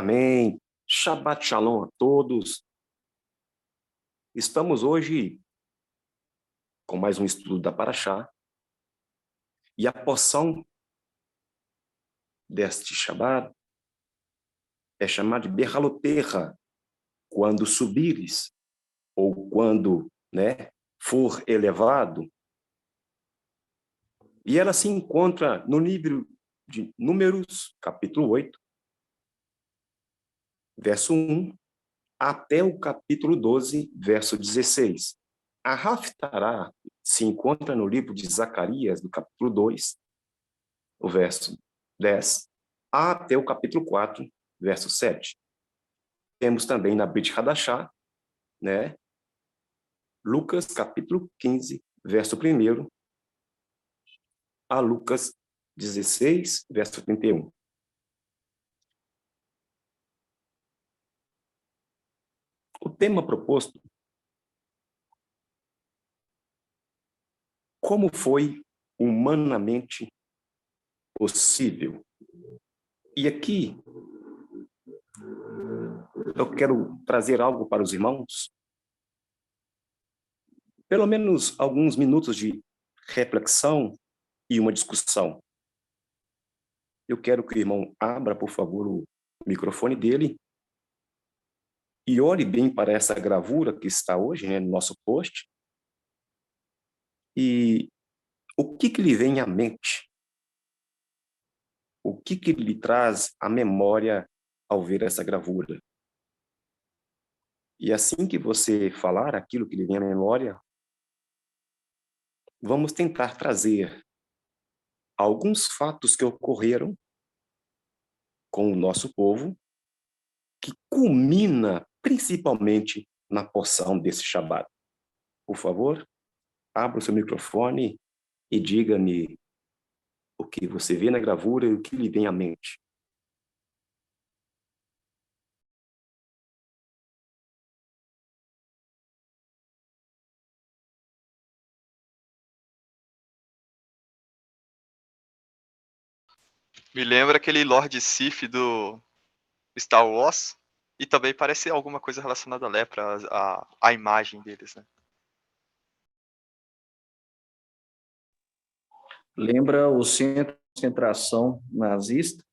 Amém. Shabbat Shalom a todos. Estamos hoje com mais um estudo da Paraxá. E a porção deste Shabbat é chamada de Berraloterra, quando subires, ou quando for elevado. E ela se encontra no livro de Números, capítulo 8, verso 1, até o capítulo 12, verso 16. A Haftará se encontra no livro de Zacarias, do capítulo 2, o verso 10, até o capítulo 4, verso 7. Temos também na Brit Hadashah, Lucas, capítulo 15, verso 1, a Lucas 16, verso 31. O tema proposto: como foi humanamente possível? E aqui eu quero trazer algo para os irmãos, pelo menos alguns minutos de reflexão e uma discussão. Eu quero que o irmão abra, por favor, o microfone dele e olhe bem para essa gravura que está hoje, no nosso post. E o que lhe vem à mente? O que lhe traz à memória ao ver essa gravura? E assim que você falar aquilo que lhe vem à memória, vamos tentar trazer alguns fatos que ocorreram com o nosso povo, que culmina principalmente na porção desse Shabat. Por favor, abra o seu microfone e diga-me o que você vê na gravura e o que lhe vem à mente. Me lembra aquele Lord Sif do Star Wars. E também parece alguma coisa relacionada à lepra, a imagem deles, né? Lembra o centro de concentração nazista?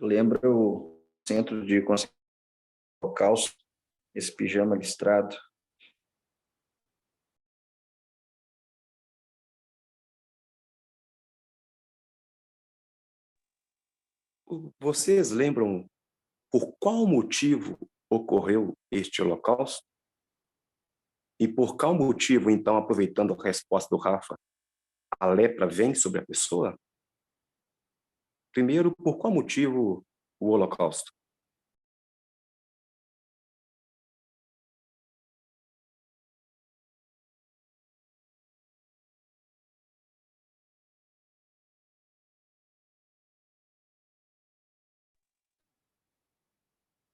Lembra o centro de concentração holocausto? Esse pijama listrado? Vocês lembram por qual motivo ocorreu este holocausto? E por qual motivo, então, aproveitando a resposta do Rafa, a lepra vem sobre a pessoa? Primeiro, por qual motivo o holocausto?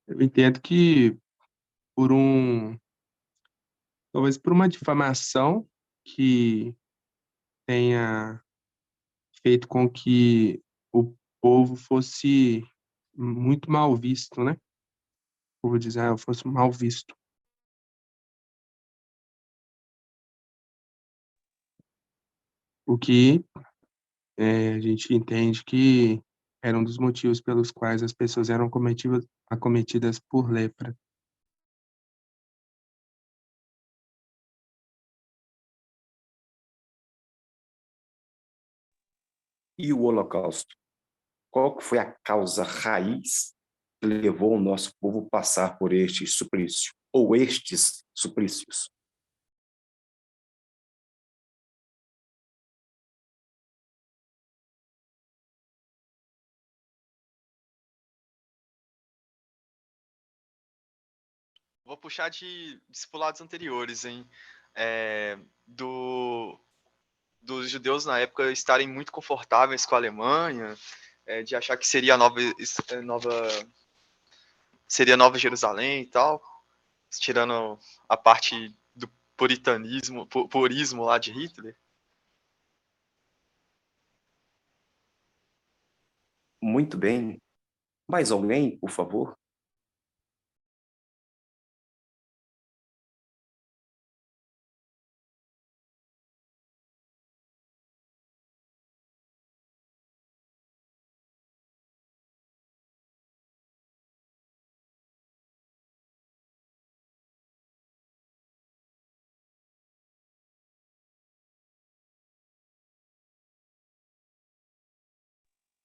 Eu entendo que talvez por uma difamação que tenha feito com que o povo fosse muito mal visto, né? O povo diz, fosse mal visto. O que a gente entende que era um dos motivos pelos quais as pessoas eram acometidas por lepra. E o holocausto? Qual foi a causa raiz que levou o nosso povo a passar por este suplício, ou estes suplícios? Vou puxar de discipulados anteriores, hein? Dos judeus na época estarem muito confortáveis com a Alemanha, de achar que seria seria Nova Jerusalém e tal, tirando a parte do purismo lá de Hitler. Muito bem. Mais alguém, por favor?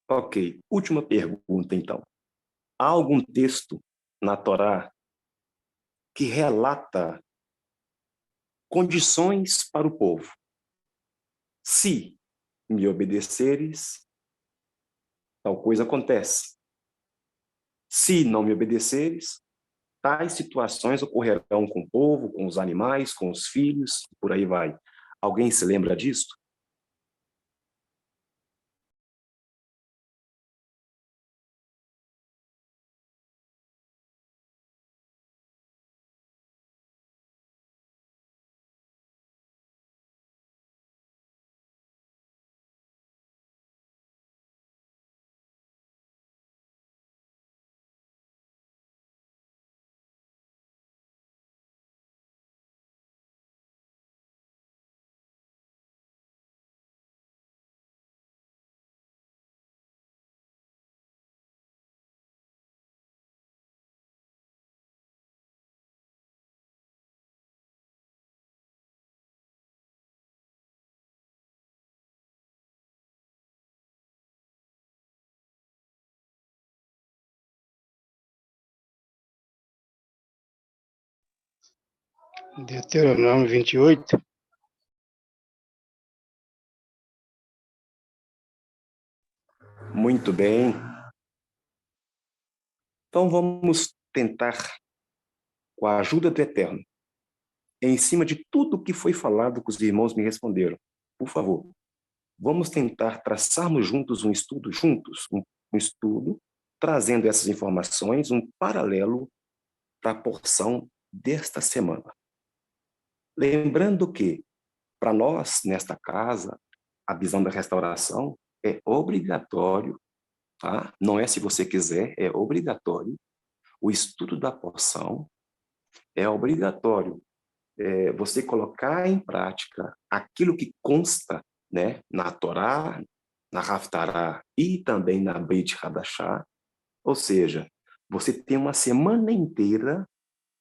Ok, última pergunta, então. Há algum texto na Torá que relata condições para o povo? Se me obedeceres, tal coisa acontece. Se não me obedeceres, tais situações ocorrerão com o povo, com os animais, com os filhos, por aí vai. Alguém se lembra disso? Deuteronômio 28. Muito bem. Então vamos tentar, com a ajuda do Eterno, em cima de tudo que foi falado que os irmãos me responderam. Por favor, vamos tentar traçarmos juntos um estudo, um estudo, trazendo essas informações, um paralelo para a porção desta semana. Lembrando que, para nós, nesta casa, a visão da restauração é obrigatório, tá? Não é se você quiser, é obrigatório. O estudo da porção é obrigatório. Você colocar em prática aquilo que consta, né, na Torá, na Haftará e também na Beit Hadashah, ou seja, você tem uma semana inteira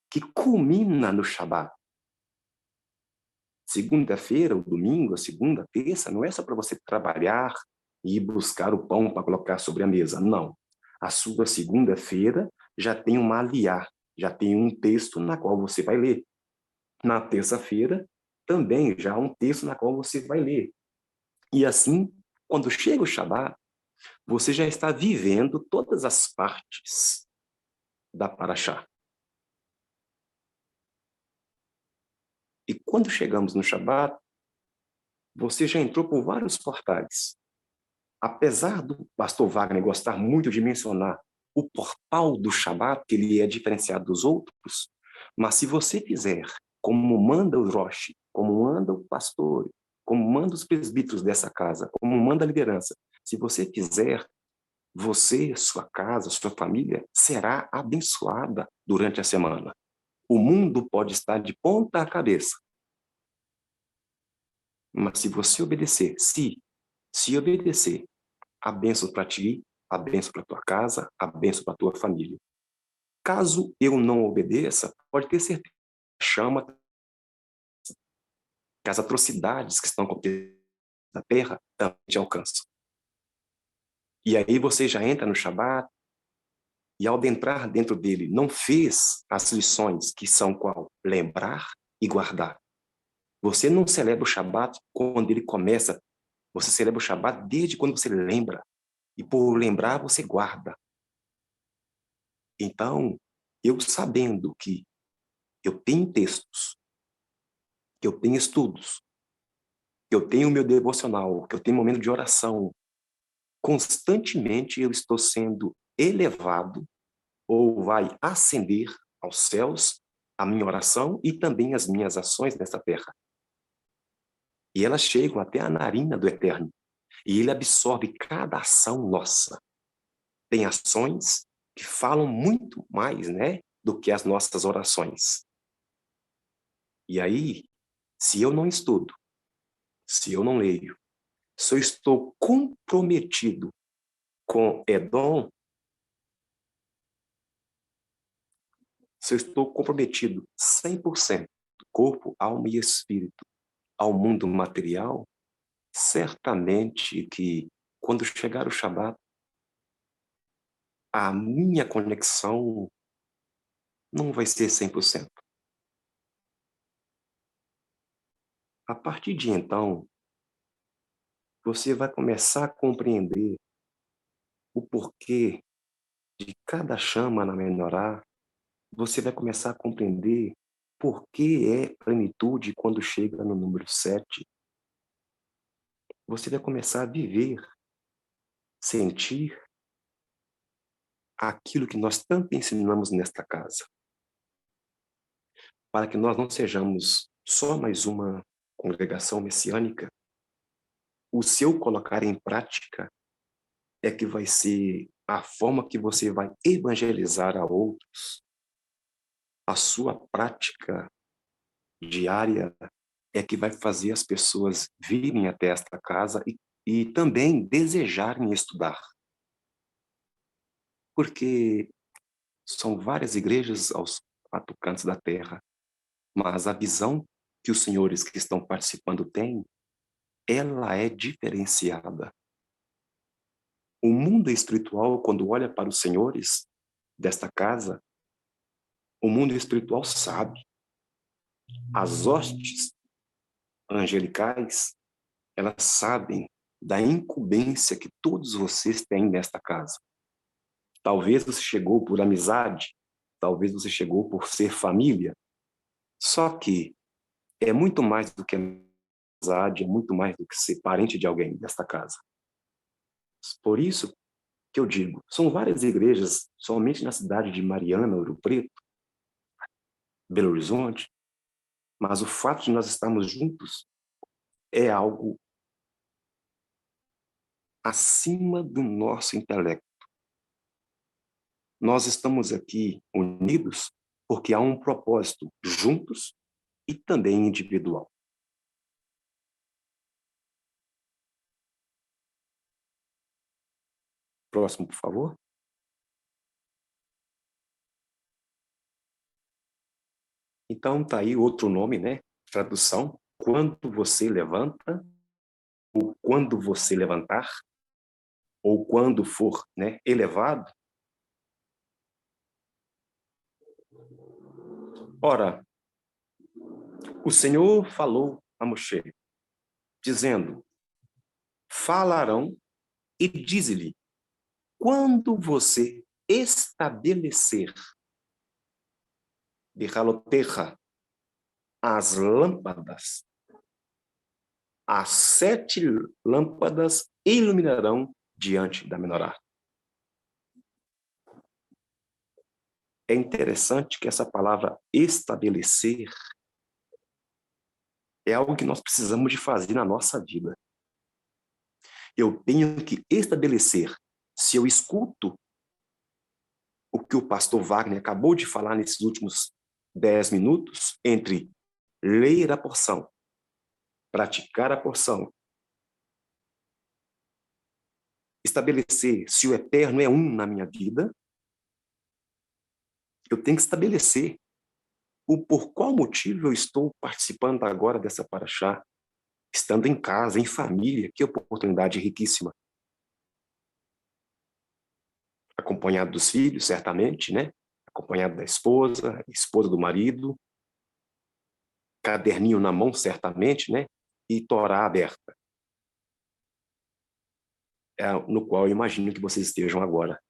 que culmina no Shabat. Segunda-feira, o domingo, a segunda, a terça, não é só para você trabalhar e ir buscar o pão para colocar sobre a mesa, não. A sua segunda-feira já tem uma aliá, já tem um texto na qual você vai ler. Na terça-feira, também já há um texto na qual você vai ler. E assim, quando chega o Shabat, você já está vivendo todas as partes da Parashá. E quando chegamos no Shabat, você já entrou por vários portais. Apesar do pastor Wagner gostar muito de mencionar o portal do Shabat, que ele é diferenciado dos outros, mas se você fizer como manda o Rosh, como manda o pastor, como manda os presbíteros dessa casa, como manda a liderança, se você fizer, você, sua casa, sua família será abençoada durante a semana. O mundo pode estar de ponta cabeça, mas se você obedecer, se obedecer, a bênção para ti, a bênção para tua casa, a bênção para tua família. Caso eu não obedeça, pode ter certeza, chama, que as atrocidades que estão acontecendo na terra também te alcançam. E aí você já entra no Shabat, e ao entrar dentro dele, não fez as lições que são qual? Lembrar e guardar. Você não celebra o Shabat quando ele começa, você celebra o Shabat desde quando você lembra. E por lembrar, você guarda. Então, eu sabendo que eu tenho textos, que eu tenho estudos, que eu tenho o meu devocional, que eu tenho momento de oração, constantemente eu estou sendo elevado ou vai ascender aos céus a minha oração e também as minhas ações nessa terra. E elas chegam até a narina do Eterno. E ele absorve cada ação nossa. Tem ações que falam muito mais, né, do que as nossas orações. E aí, se eu não estudo, se eu não leio, se eu estou comprometido com Edom, se eu estou comprometido 100%, corpo, alma e espírito, ao mundo material, certamente que quando chegar o Shabat, a minha conexão não vai ser 100%. A partir de então, você vai começar a compreender o porquê de cada chama na menorá. Você vai começar a compreender por que é plenitude quando chega no número 7. Você vai começar a viver, sentir aquilo que nós tanto ensinamos nesta casa. Para que nós não sejamos só mais uma congregação messiânica, o seu colocar em prática é que vai ser a forma que você vai evangelizar a outros. A sua prática diária é que vai fazer as pessoas virem até esta casa e também desejarem estudar. Porque são várias igrejas aos 4 cantos da terra, mas a visão que os senhores que estão participando têm, ela é diferenciada. O mundo espiritual, quando olha para os senhores desta casa, o mundo espiritual sabe. As hostes angelicais, elas sabem da incumbência que todos vocês têm nesta casa. Talvez você chegou por amizade, talvez você chegou por ser família, só que é muito mais do que amizade, é muito mais do que ser parente de alguém desta casa. Por isso que eu digo, são várias igrejas somente na cidade de Mariana, Ouro Preto, Belo Horizonte, mas o fato de nós estarmos juntos é algo acima do nosso intelecto. Nós estamos aqui unidos porque há um propósito juntos e também individual. Próximo, por favor. Então, tá aí outro nome, né? Tradução. Quando você levanta, ou quando você levantar, ou quando for, né, elevado. Ora, o Senhor falou a Moshe, dizendo, falarão e diz-lhe, quando você estabelecer de Haloterra as lâmpadas, as 7 lâmpadas iluminarão diante da menorá. É interessante que essa palavra estabelecer é algo que nós precisamos de fazer na nossa vida. Eu tenho que estabelecer. Se eu escuto o que o pastor Wagner acabou de falar nesses últimos 10 minutos, entre ler a porção, praticar a porção, estabelecer se o eterno é um na minha vida, eu tenho que estabelecer por qual motivo eu estou participando agora dessa paraxá, estando em casa, em família, que oportunidade riquíssima. Acompanhado dos filhos, certamente, né? Acompanhado da esposa do marido, caderninho na mão, certamente, né? E Torá aberta. No qual eu imagino que vocês estejam agora.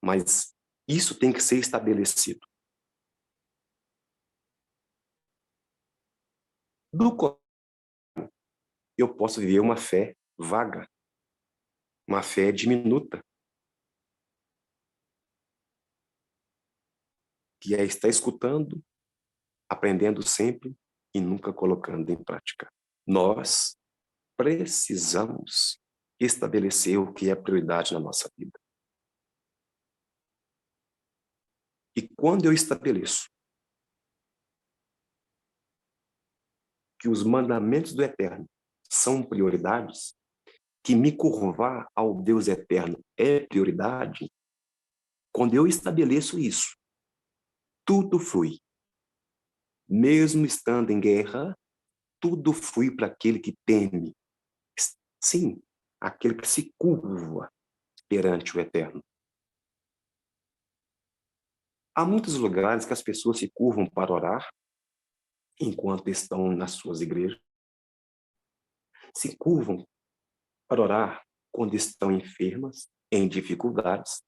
Mas isso tem que ser estabelecido. Do contrário, eu posso viver uma fé vaga, uma fé diminuta, que é estar escutando, aprendendo sempre e nunca colocando em prática. Nós precisamos estabelecer o que é prioridade na nossa vida. quando eu estabeleço que os mandamentos do Eterno são prioridades, que me curvar ao Deus Eterno é prioridade, quando eu estabeleço isso, tudo flui. Mesmo estando em guerra, tudo flui para aquele que teme. Sim, aquele que se curva perante o Eterno. Há muitos lugares que as pessoas se curvam para orar, enquanto estão nas suas igrejas. Se curvam para orar quando estão enfermas, em dificuldades,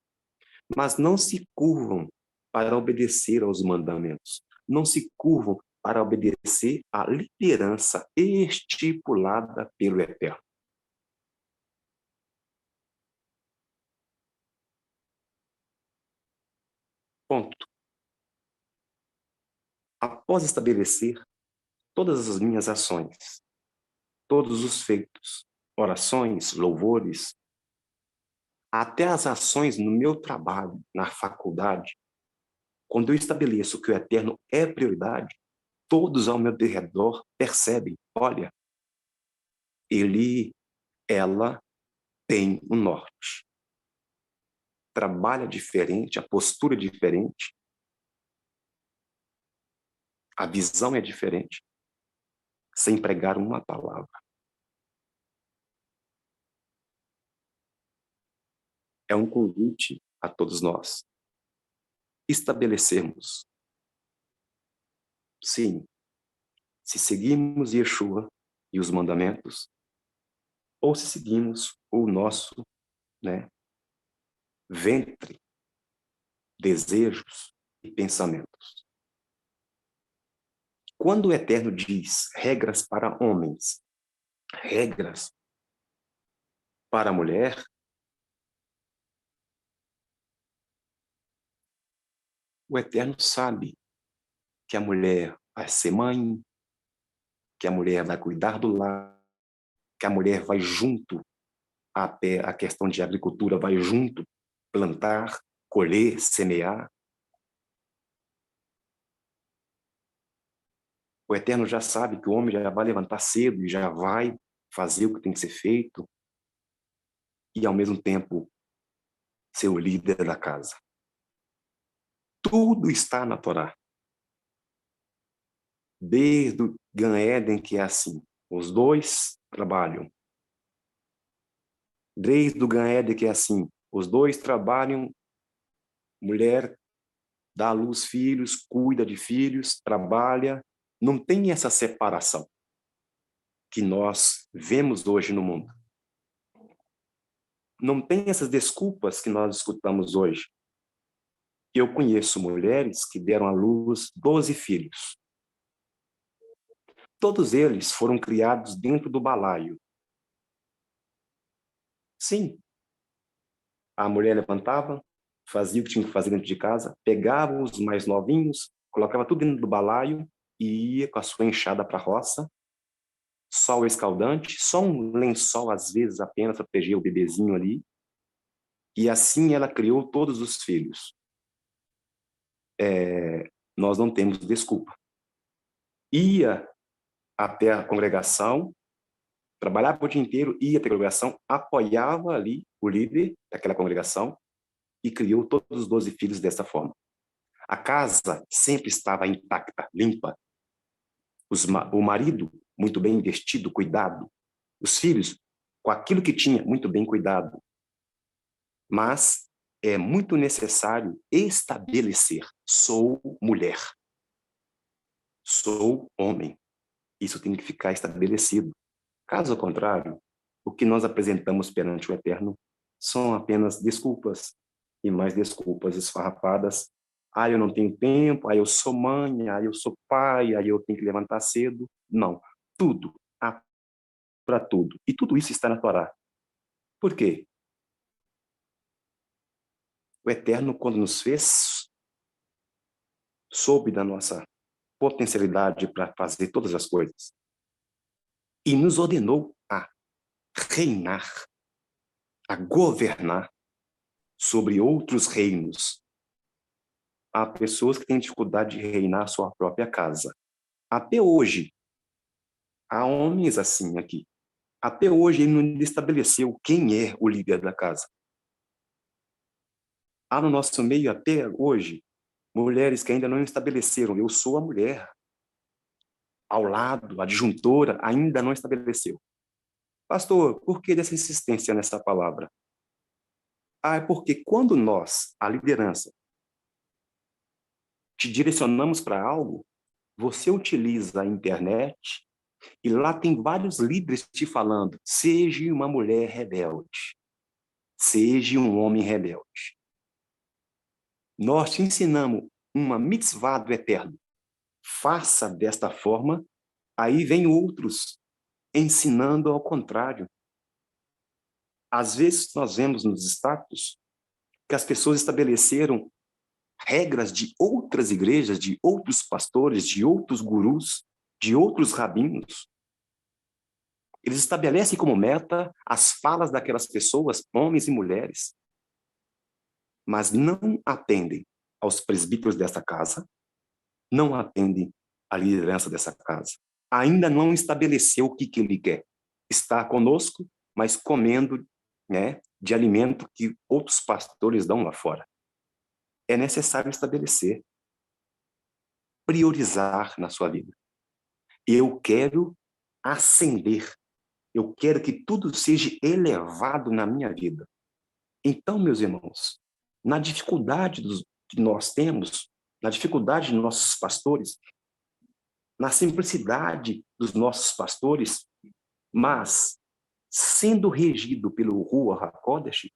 mas não se curvam para obedecer aos mandamentos. Não se curvam para obedecer à liderança estipulada pelo Eterno. Ponto. Após estabelecer todas as minhas ações, todos os feitos, orações, louvores, até as ações no meu trabalho, na faculdade, quando eu estabeleço que o Eterno é prioridade, todos ao meu redor percebem, olha, ela tem um norte. Trabalha diferente, a postura é diferente, a visão é diferente, sem pregar uma palavra. É um convite a todos nós estabelecermos, sim, se seguimos Yeshua e os mandamentos, ou se seguimos o nosso, ventre, desejos e pensamentos. Quando o Eterno diz regras para homens, regras para a mulher, o Eterno sabe que a mulher vai ser mãe, que a mulher vai cuidar do lar, que a mulher vai junto até a questão de agricultura, vai junto plantar, colher, semear. O Eterno já sabe que o homem já vai levantar cedo e já vai fazer o que tem que ser feito e, ao mesmo tempo, ser o líder da casa. Tudo está na Torá. Desde o Gan Éden, que é assim, os dois trabalham. Desde o Gan Éden, que é assim, os dois trabalham, mulher dá à luz filhos, cuida de filhos, trabalha. Não tem essa separação que nós vemos hoje no mundo. Não tem essas desculpas que nós escutamos hoje. Eu conheço mulheres que deram à luz 12 filhos. Todos eles foram criados dentro do balaio. Sim. A mulher levantava, fazia o que tinha que fazer dentro de casa, pegava os mais novinhos, colocava tudo dentro do balaio e ia com a sua enxada para a roça. Sol escaldante, só um lençol às vezes apenas para proteger o bebezinho ali. E assim ela criou todos os filhos. Nós não temos desculpa. Ia até a congregação, trabalhava o dia inteiro, ia até a congregação, apoiava ali o líder daquela congregação e criou todos os 12 filhos dessa forma. A casa sempre estava intacta, limpa. O marido, muito bem vestido, cuidado. Os filhos, com aquilo que tinha, muito bem cuidado. Mas é muito necessário estabelecer: sou mulher, sou homem. Isso tem que ficar estabelecido. Caso contrário, o que nós apresentamos perante o Eterno são apenas desculpas e mais desculpas esfarrapadas. Eu não tenho tempo, eu sou mãe, eu sou pai, eu tenho que levantar cedo. Não, tudo, há para tudo. E tudo isso está na Torá. Por quê? O Eterno, quando nos fez, soube da nossa potencialidade para fazer todas as coisas e nos ordenou a reinar, a governar sobre outros reinos. há pessoas que têm dificuldade de reinar sua própria casa. Até hoje, há homens assim aqui. Até hoje, ele não estabeleceu quem é o líder da casa. Há no nosso meio, até hoje, mulheres que ainda não estabeleceram. Eu sou a mulher. Ao lado, a disjuntora ainda não estabeleceu. Pastor, por que dessa insistência nessa palavra? É porque quando nós, a liderança, te direcionamos para algo, você utiliza a internet e lá tem vários líderes te falando: seja uma mulher rebelde, seja um homem rebelde. Nós te ensinamos uma mitzvah do Eterno. Faça desta forma, aí vem outros ensinando ao contrário. Às vezes nós vemos nos status que as pessoas estabeleceram regras de outras igrejas, de outros pastores, de outros gurus, de outros rabinos. Eles estabelecem como meta as falas daquelas pessoas, homens e mulheres, mas não atendem aos presbíteros dessa casa, não atendem à liderança dessa casa. Ainda não estabeleceu o que ele quer. Está conosco, mas comendo, né, de alimento que outros pastores dão lá fora. É necessário estabelecer, priorizar na sua vida. Eu quero ascender. Eu quero que tudo seja elevado na minha vida. Então, meus irmãos, na dificuldade que nós temos, na dificuldade dos nossos pastores, na simplicidade dos nossos pastores, mas sendo regido pelo Ruach HaKodesh,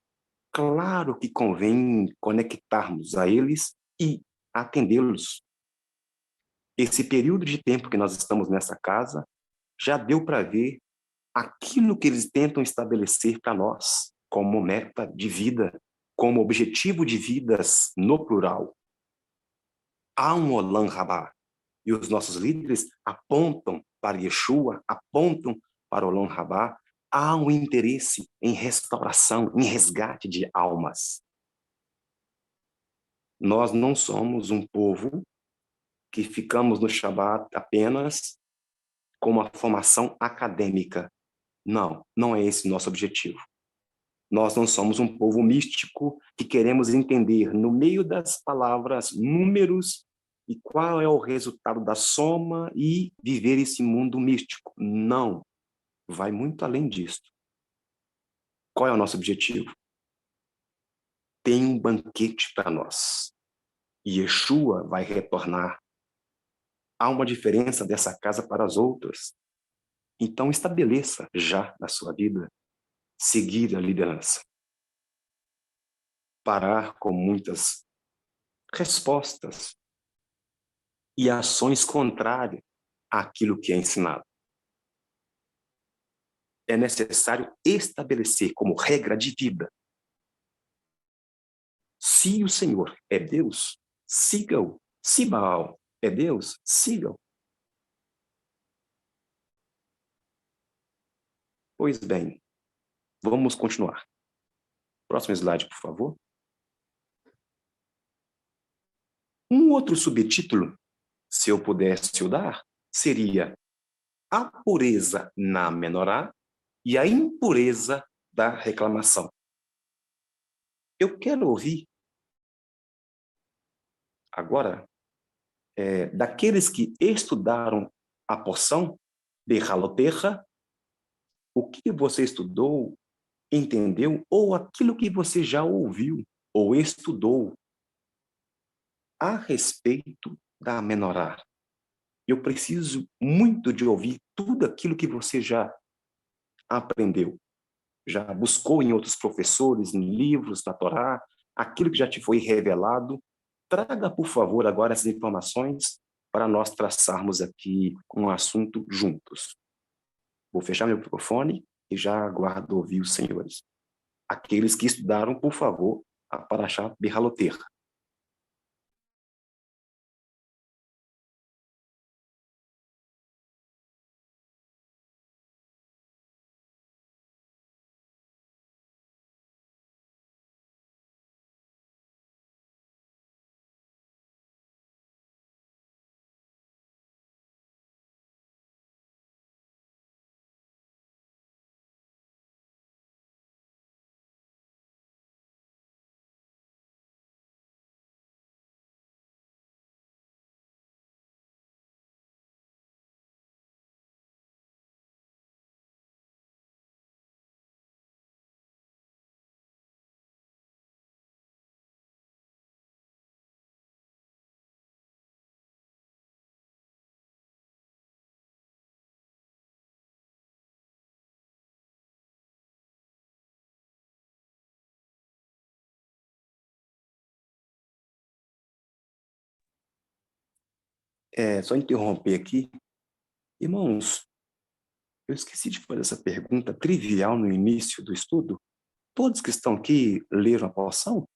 claro que convém conectarmos a eles e atendê-los. Esse período de tempo que nós estamos nessa casa já deu para ver aquilo que eles tentam estabelecer para nós como meta de vida, como objetivo de vidas no plural. Há um Olam Rabá, e os nossos líderes apontam para Yeshua, apontam para o Olam Rabá. Há um interesse em restauração, em resgate de almas. Nós não somos um povo que ficamos no Shabat apenas com uma formação acadêmica. Não, não é esse nosso objetivo. Nós não somos um povo místico que queremos entender no meio das palavras números e qual é o resultado da soma e viver esse mundo místico. Não, vai muito além disso. Qual é o nosso objetivo? Tem um banquete para nós. Yeshua vai retornar. Há uma diferença dessa casa para as outras. Então estabeleça já na sua vida seguir a liderança. Parar com muitas respostas e ações contrárias àquilo que é ensinado. É necessário estabelecer como regra de vida. Se o Senhor é Deus, siga-o. Se Baal é Deus, siga-o. Pois bem, vamos continuar. Próximo slide, por favor. Um outro subtítulo, se eu pudesse o dar, seria a pureza na menorá e a impureza da reclamação. Eu quero ouvir agora daqueles que estudaram a porção de Halotecha, o que você estudou, entendeu, ou aquilo que você já ouviu ou estudou a respeito da menorá. Eu preciso muito de ouvir tudo aquilo que você já aprendeu, já buscou em outros professores, em livros da Torá, aquilo que já te foi revelado. Traga, por favor, agora essas informações para nós traçarmos aqui um assunto juntos. Vou fechar meu microfone e já aguardo ouvir os senhores. Aqueles que estudaram, por favor, a Parashá Behalotecha. Só interromper aqui. Irmãos, eu esqueci de fazer essa pergunta trivial no início do estudo. Todos que estão aqui leram a porção?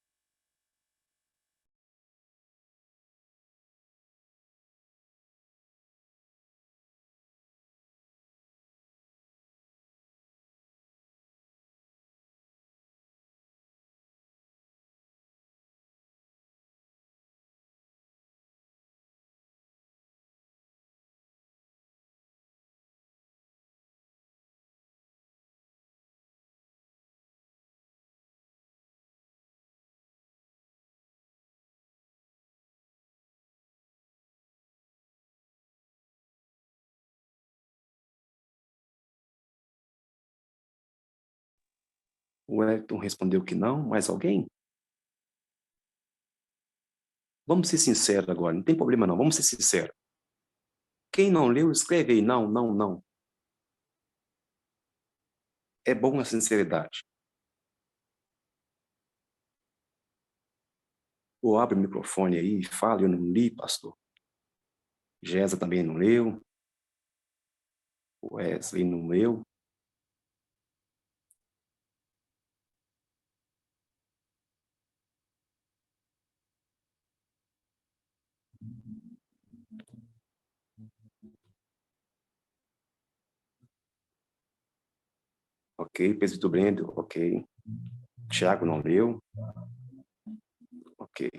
O Wellington respondeu que não. Mais alguém? Vamos ser sinceros agora. Não tem problema não. Vamos ser sinceros. Quem não leu, escreve aí. Não, não, não. É bom a sinceridade. Ou abre o microfone aí e fala. Eu não li, pastor. Gesa também não leu. O Wesley não leu. Ok, presbítero Brendo, ok. Tiago não leu. Ok.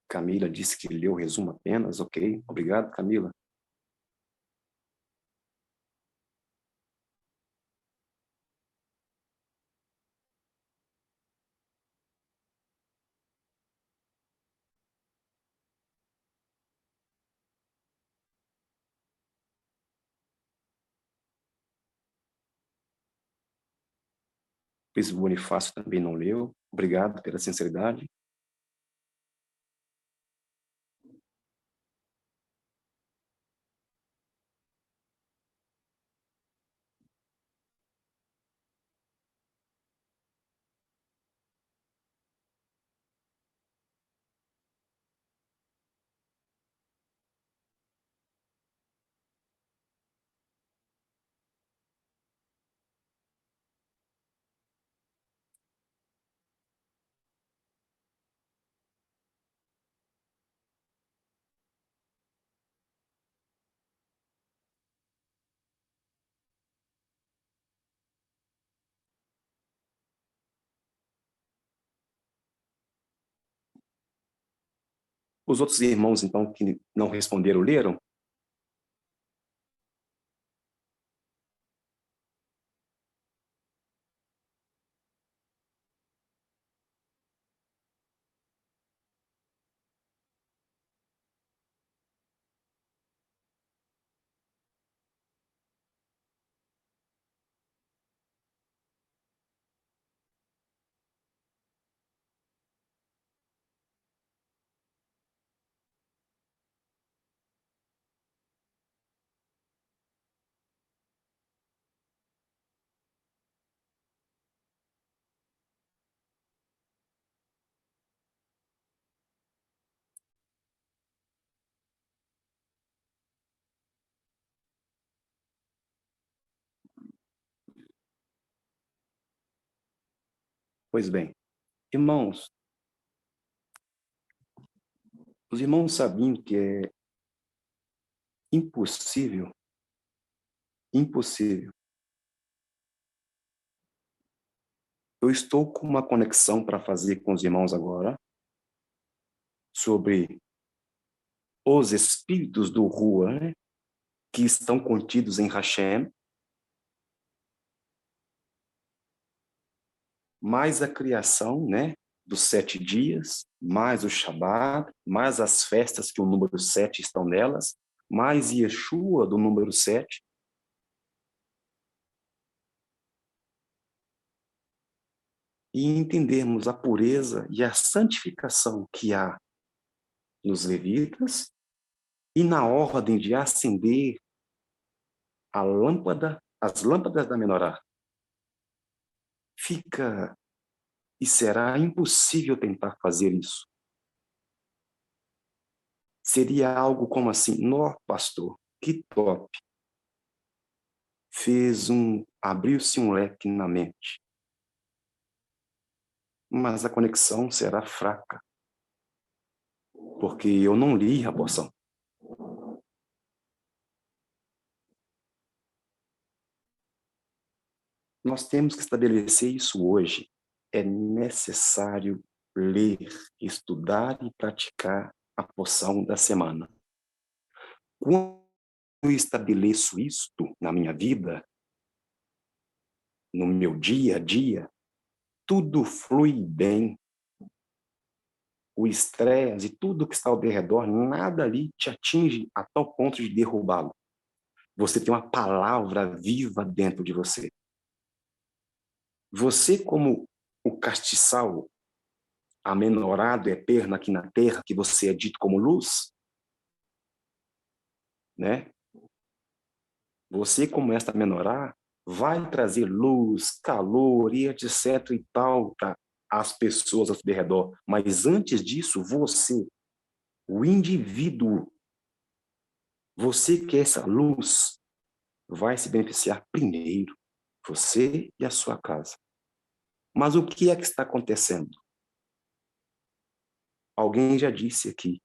Camila disse que leu o resumo apenas. Ok, obrigado, Camila. Presbítero Bonifácio também não leu. Obrigado pela sinceridade. Os outros irmãos, então, que não responderam, leram? Pois bem, irmãos, os irmãos sabiam que é impossível, impossível. Eu estou com uma conexão para fazer com os irmãos agora sobre os espíritos do Rua, né, que estão contidos em Hashem, mais a criação, né, dos 7 dias, mais o Shabat, mais as festas que o número 7 estão nelas, mais Yeshua do número 7. E entendermos a pureza e a santificação que há nos levitas e na ordem de acender a lâmpada, as lâmpadas da menorá. Fica E será impossível tentar fazer isso. Seria algo como assim: nó, pastor, que top. Abriu-se um leque na mente. Mas a conexão será fraca. Porque eu não li a porção. Nós temos que estabelecer isso hoje. É necessário ler, estudar e praticar a porção da semana. Quando eu estabeleço isto na minha vida, no meu dia a dia, tudo flui bem. O estresse e tudo que está ao redor, nada ali te atinge a tal ponto de derrubá-lo. Você tem uma palavra viva dentro de você. Você, como o castiçal amenorado eterno aqui na terra, que você é dito como luz, né? Você, como esta menorá, vai trazer luz, calor e etc e tal para as pessoas ao seu redor. Mas antes disso, você, o indivíduo, você que é essa luz, vai se beneficiar primeiro, você e a sua casa. Mas o que é que está acontecendo? Alguém já disse aqui,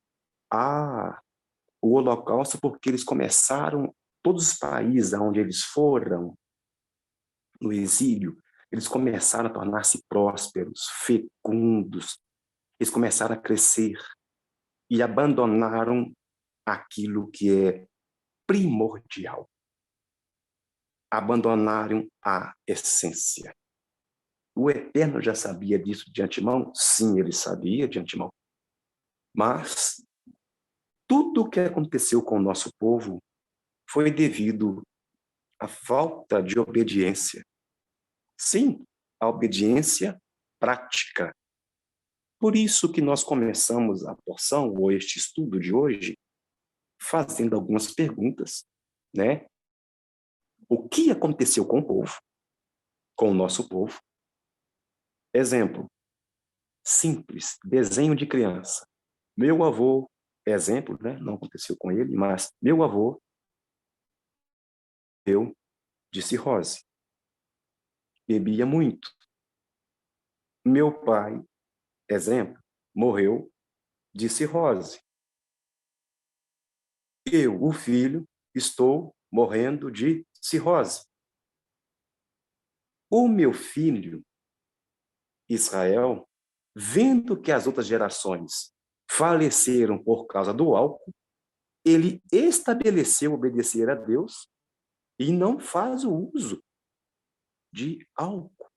o Holocausto, porque eles começaram, todos os países onde eles foram, no exílio, eles começaram a tornar-se prósperos, fecundos, eles começaram a crescer e abandonaram aquilo que é primordial. Abandonaram a essência. O Eterno já sabia disso de antemão? Sim, ele sabia de antemão. Mas tudo o que aconteceu com o nosso povo foi devido à falta de obediência. Sim, a obediência prática. Por isso que nós começamos a porção, ou este estudo de hoje, fazendo algumas perguntas, né? O que aconteceu com o povo, com o nosso povo? Exemplo, simples, desenho de criança. Meu avô, exemplo, né? Não aconteceu com ele, mas meu avô morreu de cirrose. Bebia muito. Meu pai, exemplo, morreu de cirrose. Eu, o filho, estou morrendo de cirrose. O meu filho, Israel, vendo que as outras gerações faleceram por causa do álcool, ele estabeleceu obedecer a Deus e não faz o uso de álcool.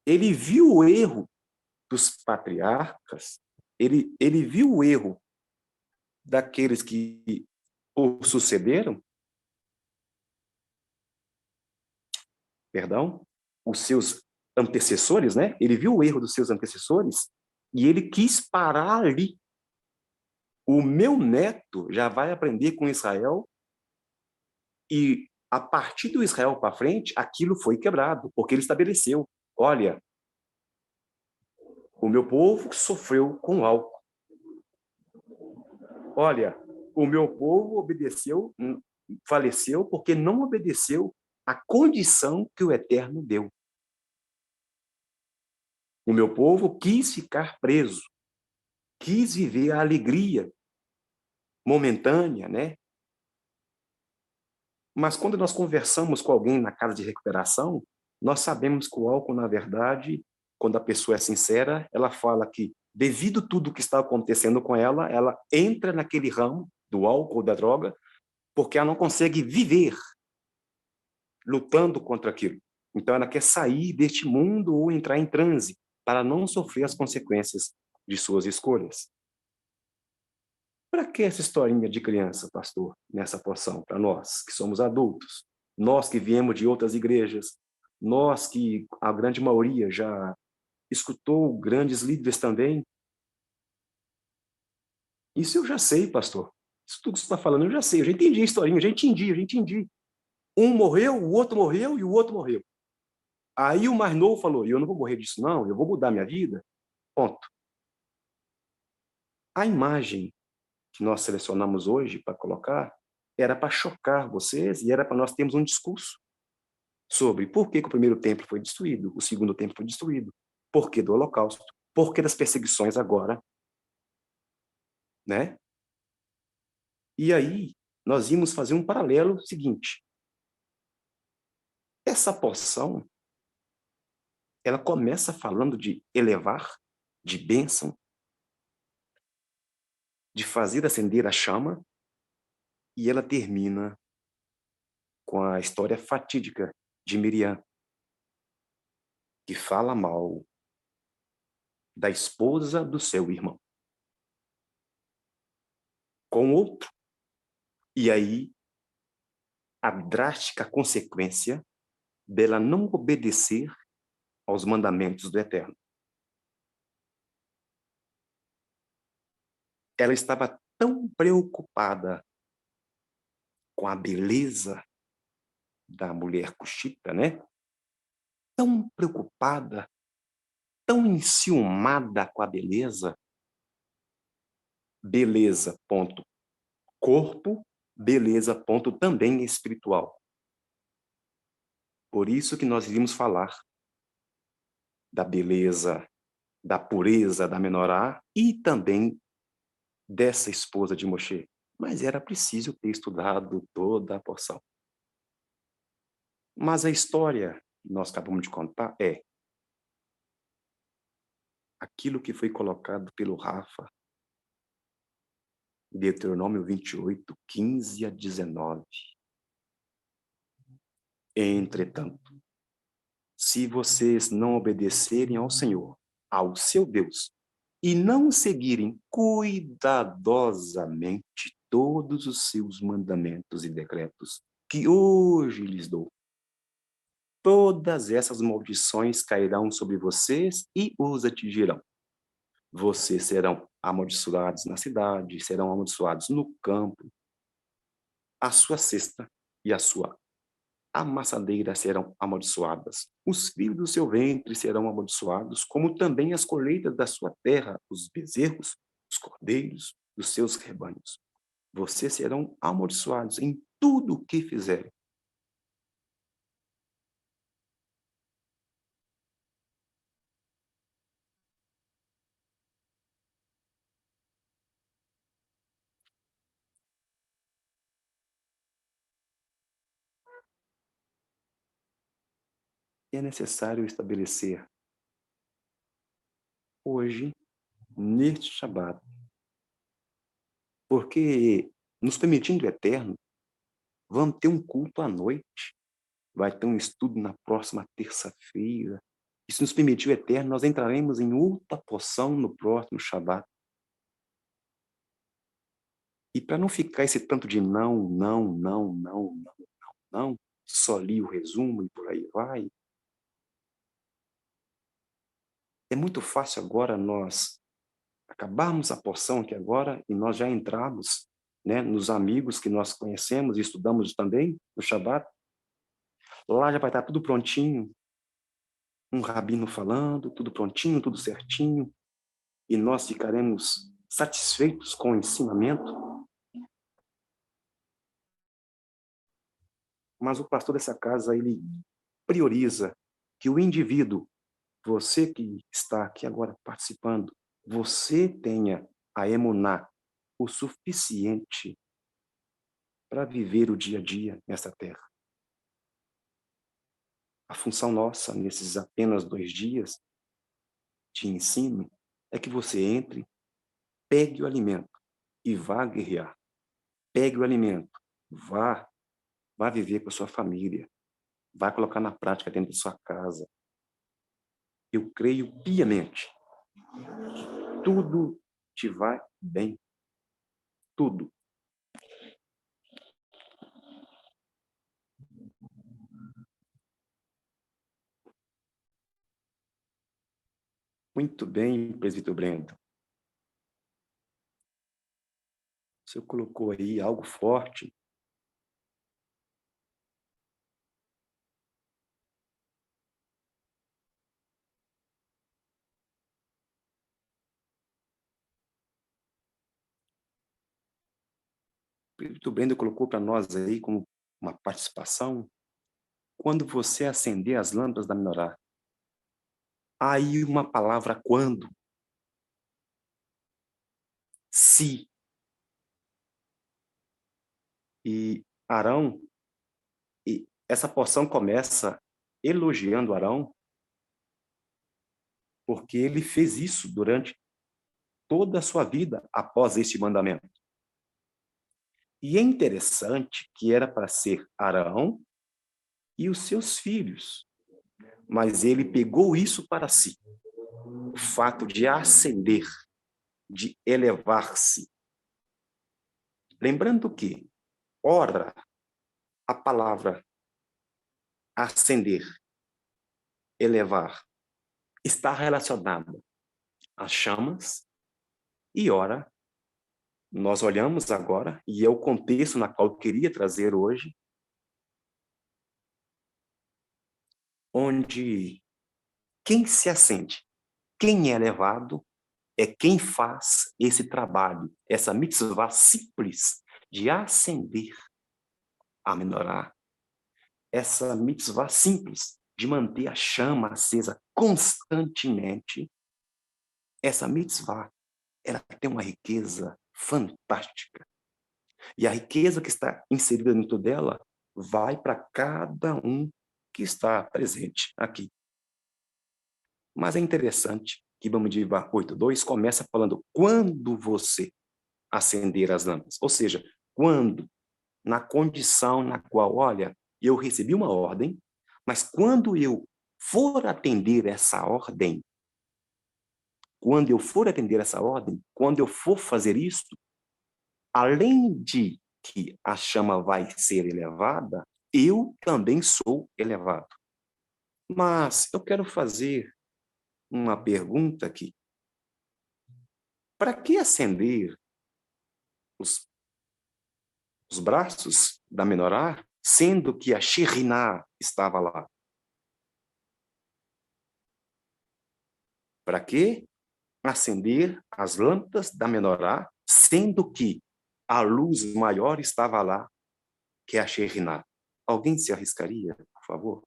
Ele viu o erro dos patriarcas, ele viu o erro daqueles que o sucederam, os seus antecessores, né? Ele viu o erro dos seus antecessores e ele quis parar ali. O meu neto já vai aprender com Israel e a partir do Israel para frente, aquilo foi quebrado, porque ele estabeleceu, olha, o meu povo sofreu com álcool. Olha, o meu povo obedeceu, faleceu porque não obedeceu a condição que o Eterno deu. O meu povo quis ficar preso, quis viver a alegria momentânea, né? Mas quando nós conversamos com alguém na casa de recuperação, nós sabemos que o álcool, na verdade, quando a pessoa é sincera, ela fala que, devido a tudo que está acontecendo com ela, ela entra naquele ramo do álcool, da droga, porque ela não consegue viver lutando contra aquilo. Então, ela quer sair deste mundo ou entrar em transe para não sofrer as consequências de suas escolhas. Para que essa historinha de criança, pastor, nessa porção? Para nós, que somos adultos, nós que viemos de outras igrejas, nós que a grande maioria já escutou grandes líderes também. Isso eu já sei, pastor. Isso tudo que você está falando, eu já sei. Eu já entendi a historinha, eu já entendi. Um morreu, o outro morreu e o outro morreu. Aí o mais novo falou, eu não vou morrer disso não, eu vou mudar minha vida. Ponto. A imagem que nós selecionamos hoje para colocar era para chocar vocês e era para nós termos um discurso sobre por que o primeiro templo foi destruído, o segundo templo foi destruído, por que do Holocausto, por que das perseguições agora, né? E aí nós íamos fazer um paralelo seguinte. Essa porção, ela começa falando de elevar, de bênção, de fazer acender a chama, e ela termina com a história fatídica de Miriam, que fala mal da esposa do seu irmão com outro. E aí, a drástica consequência dela não obedecer aos mandamentos do Eterno. Ela estava tão preocupada com a beleza da mulher cuxita, né? Tão preocupada, tão enciumada com a beleza. Beleza, ponto. Corpo, beleza, ponto, também espiritual. Por isso que nós iríamos falar da beleza, da pureza da menorá e também dessa esposa de Moshe. Mas era preciso ter estudado toda a porção. Mas a história que nós acabamos de contar é aquilo que foi colocado pelo Rafa, Deuteronômio 28, 15 a 19. Entretanto, se vocês não obedecerem ao Senhor, ao seu Deus, e não seguirem cuidadosamente todos os seus mandamentos e decretos que hoje lhes dou, todas essas maldições cairão sobre vocês e os atingirão. Vocês serão amaldiçoados na cidade, serão amaldiçoados no campo. A sua cesta e a sua amassadeira serão amaldiçoadas. Os filhos do seu ventre serão amaldiçoados, como também as colheitas da sua terra, os bezerros, os cordeiros dos seus rebanhos. Vocês serão amaldiçoados em tudo o que fizerem. É necessário estabelecer hoje, neste Shabat, porque, nos permitindo o Eterno, vamos ter um culto à noite, vai ter um estudo na próxima terça-feira. E se nos permitir o Eterno, nós entraremos em outra porção no próximo Shabat. E para não ficar esse tanto de não, não, não, não, não, não, não, só li o resumo e por aí vai, é muito fácil agora nós acabarmos a porção aqui agora e nós já entrarmos, né, nos amigos que nós conhecemos e estudamos também no Shabat. Lá já vai estar tudo prontinho, um rabino falando, tudo prontinho, tudo certinho, e nós ficaremos satisfeitos com o ensinamento. Mas o pastor dessa casa, ele prioriza que o indivíduo, você que está aqui agora participando, você tenha a emuná o suficiente para viver o dia a dia nessa terra. A função nossa, nesses apenas 2 dias de ensino, é que você entre, pegue o alimento e vá guerrear. Pegue o alimento, vá viver com a sua família, vá colocar na prática dentro da sua casa. Eu creio piamente que tudo te vai bem. Tudo. Muito bem, presbítero Brendo. Você colocou aí algo forte. O Brendo colocou para nós aí como uma participação, quando você acender as lâmpadas da menorá, aí uma palavra quando, se, e Arão, e essa porção começa elogiando Arão, porque ele fez isso durante toda a sua vida após este mandamento. E é interessante que era para ser Arão e os seus filhos, mas ele pegou isso para si, o fato de ascender, de elevar-se. Lembrando que, ora, a palavra ascender, elevar, está relacionada às chamas, e ora, nós olhamos agora, e é o contexto na qual eu queria trazer hoje, onde quem se acende, quem é elevado, é quem faz esse trabalho, essa mitzvah simples de acender a menorá, essa mitzvah simples de manter a chama acesa constantemente, essa mitzvah, ela tem uma riqueza fantástica. E a riqueza que está inserida dentro dela vai para cada um que está presente aqui. Mas é interessante que Bamidbar 8.2 começa falando quando você acender as lâmpadas. Ou seja, quando, na condição na qual, olha, eu recebi uma ordem, mas quando eu for atender essa ordem, quando eu for atender essa ordem, quando eu for fazer isso, além de que a chama vai ser elevada, eu também sou elevado. Mas eu quero fazer uma pergunta aqui. Para que acender os braços da menorá, sendo que a Shekhinah estava lá? Para que acender as lâmpadas da menorá, sendo que a luz maior estava lá, que é a Shekhinah? Alguém se arriscaria, por favor?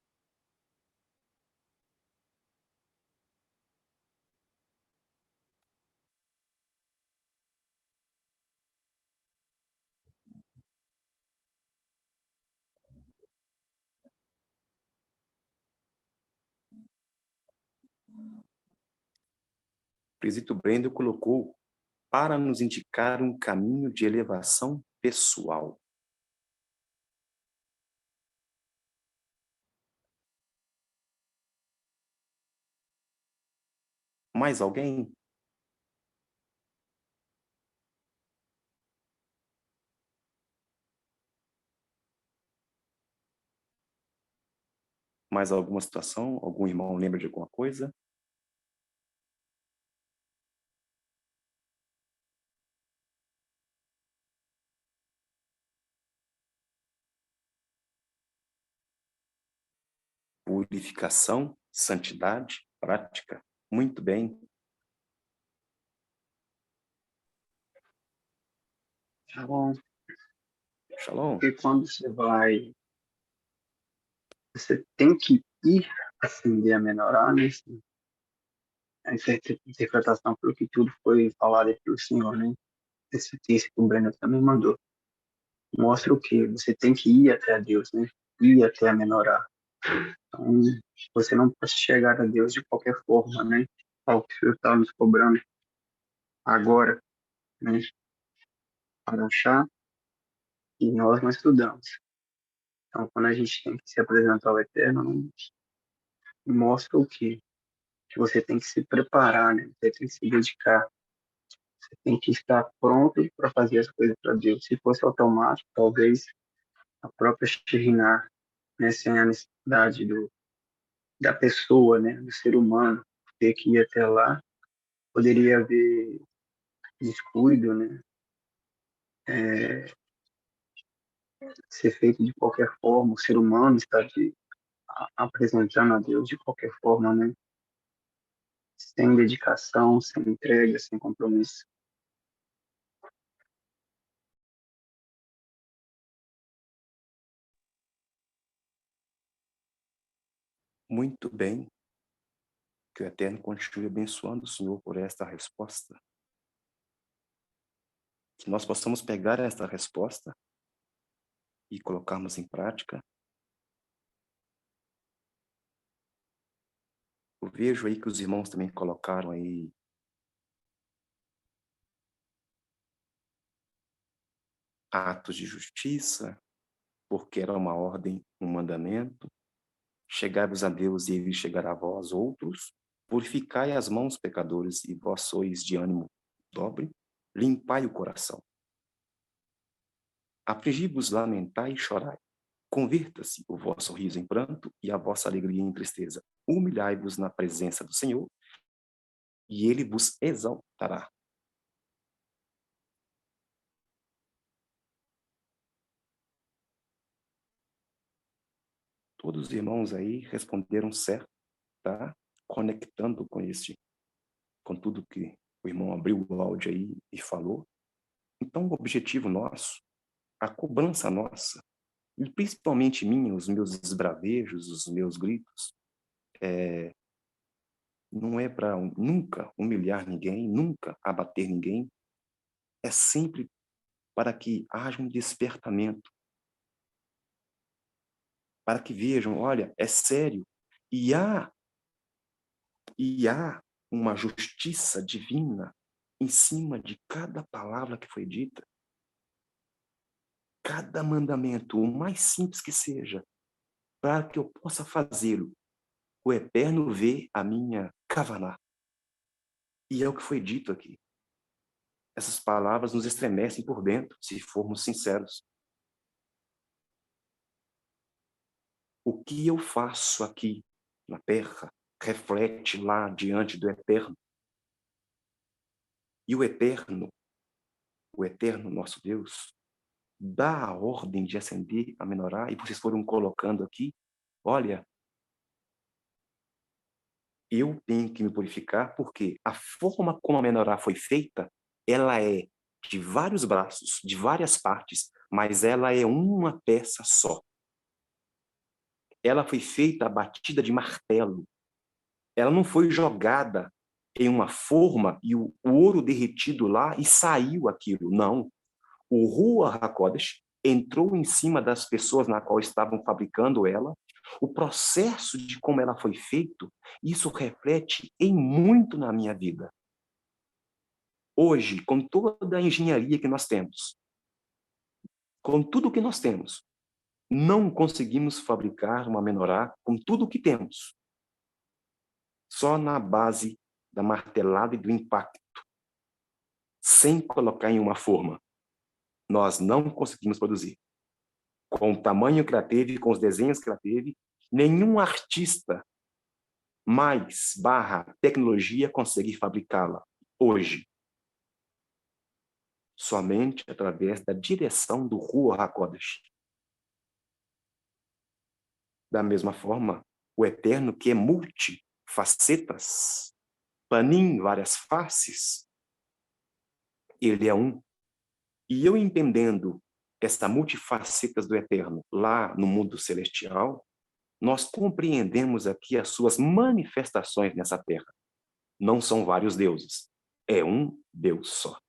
O presbítero Brendo colocou para nos indicar um caminho de elevação pessoal. Mais alguém? Mais alguma situação? Algum irmão lembra de alguma coisa? Purificação, santidade, prática. Muito bem. Shalom. Shalom. Porque quando você tem que ir acender a menorá, né? A interpretação pelo que tudo foi falado aí pelo Senhor, né? Esse texto que o Breno também mandou. Mostra o quê? Você tem que ir até a Deus, né? Ir até a menorá. Então, você não pode chegar a Deus de qualquer forma, né? Ao que o Senhor está nos cobrando agora, né? Para achar e nós não estudamos. Então, quando a gente tem que se apresentar ao Eterno, mostra o quê? Que você tem que se preparar, né? Você tem que se dedicar. Você tem que estar pronto para fazer as coisas para Deus. Se fosse automático, talvez a própria Shekhinah, né? Sem a necessidade da pessoa, né? Do ser humano ter que ir até lá, poderia haver descuido, né? Ser feito de qualquer forma, o ser humano está apresentando a Deus de qualquer forma, né? Sem dedicação, sem entrega, sem compromisso. Muito bem. Que o Eterno continue abençoando o Senhor por esta resposta. Que nós possamos pegar esta resposta e colocarmos em prática. Eu vejo aí que os irmãos também colocaram aí atos de justiça, porque era uma ordem, um mandamento. Chegai-vos a Deus e ele chegará a vós outros. Purificai as mãos, pecadores, e vós sois de ânimo dobre. Limpai o coração. Afligi-vos, lamentai e chorai. Converta-se o vosso riso em pranto e a vossa alegria em tristeza. Humilhai-vos na presença do Senhor e ele vos exaltará. Todos os irmãos aí responderam certo, tá? Conectando com tudo que o irmão abriu o áudio aí e falou. Então, o objetivo nosso, a cobrança nossa, e principalmente minha, os meus esbravejos, os meus gritos, não é para nunca humilhar ninguém, nunca abater ninguém, é sempre para que haja um despertamento, para que vejam, olha, é sério, e há uma justiça divina em cima de cada palavra que foi dita, cada mandamento, o mais simples que seja, para que eu possa fazê-lo. O Eterno vê a minha kavaná. E é o que foi dito aqui. Essas palavras nos estremecem por dentro, se formos sinceros. O que eu faço aqui na terra reflete lá diante do Eterno. E o Eterno nosso Deus, dá a ordem de acender a menorá, e vocês foram colocando aqui, olha, eu tenho que me purificar, porque a forma como a menorá foi feita, ela é de vários braços, de várias partes, mas ela é uma peça só. Ela foi feita a batida de martelo. Ela não foi jogada em uma forma e o ouro derretido lá e saiu aquilo. Não. O Ruach HaKodesh entrou em cima das pessoas na qual estavam fabricando ela. O processo de como ela foi feito, isso reflete em muito na minha vida. Hoje, com toda a engenharia que nós temos, com tudo que nós temos, não conseguimos fabricar uma menorá com tudo o que temos. Só na base da martelada e do impacto, sem colocar em uma forma. Nós não conseguimos produzir. Com o tamanho que ela teve, com os desenhos que ela teve, nenhum artista mais / tecnologia consegue fabricá-la hoje. Somente através da direção do Ruach HaKodesh. Da mesma forma, o Eterno, que é multifacetas, panim, várias faces, ele é um. E eu entendendo essa multifacetas do Eterno lá no mundo celestial, nós compreendemos aqui as suas manifestações nessa terra. Não são vários deuses, é um Deus só.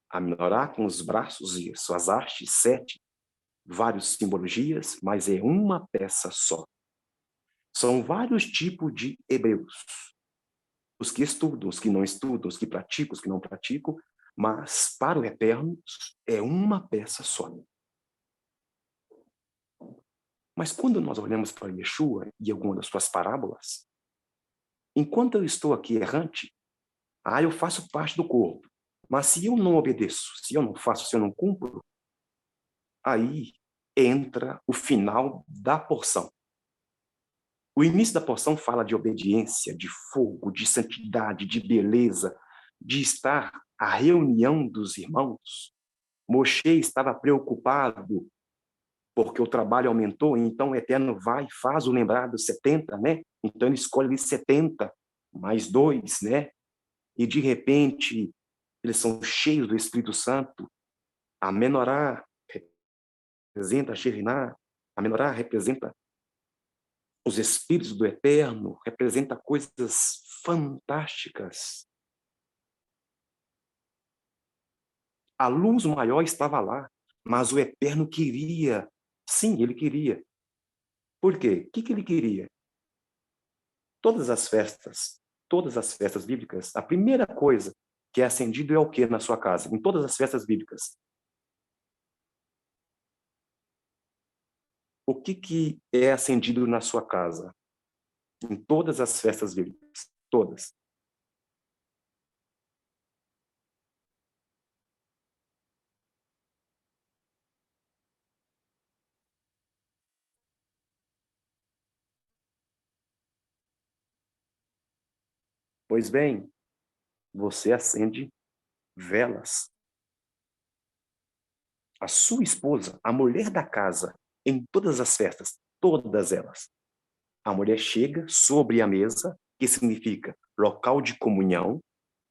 A menorá com os braços e suas hastes, 7, várias simbologias, mas é uma peça só. São vários tipos de hebreus. Os que estudam, os que não estudam, os que praticam, os que não praticam, mas para o Eterno é uma peça só. Mas quando nós olhamos para Yeshua e alguma das suas parábolas, enquanto eu estou aqui errante, eu faço parte do corpo. Mas se eu não obedeço, se eu não faço, se eu não cumpro, aí entra o final da porção. O início da porção fala de obediência, de fogo, de santidade, de beleza, de estar à reunião dos irmãos. Moshe estava preocupado porque o trabalho aumentou, então o Eterno vai e faz o lembrar dos 70, né? Então ele escolhe ali 70, mais 2, né? E de repente eles são cheios do Espírito Santo. A menorá representa a Sheriná, a menorá representa Os espíritos do eterno representam coisas fantásticas. A luz maior estava lá, mas o eterno queria. Sim, ele queria. Por quê? O que ele queria? Todas as festas bíblicas, a primeira coisa que é acendido é o que na sua casa? Em todas as festas bíblicas. O que é acendido na sua casa? Em todas as festas bíblicas. Todas. Pois bem, você acende velas. A sua esposa, a mulher da casa, em todas as festas, todas elas. A mulher chega sobre a mesa, que significa local de comunhão.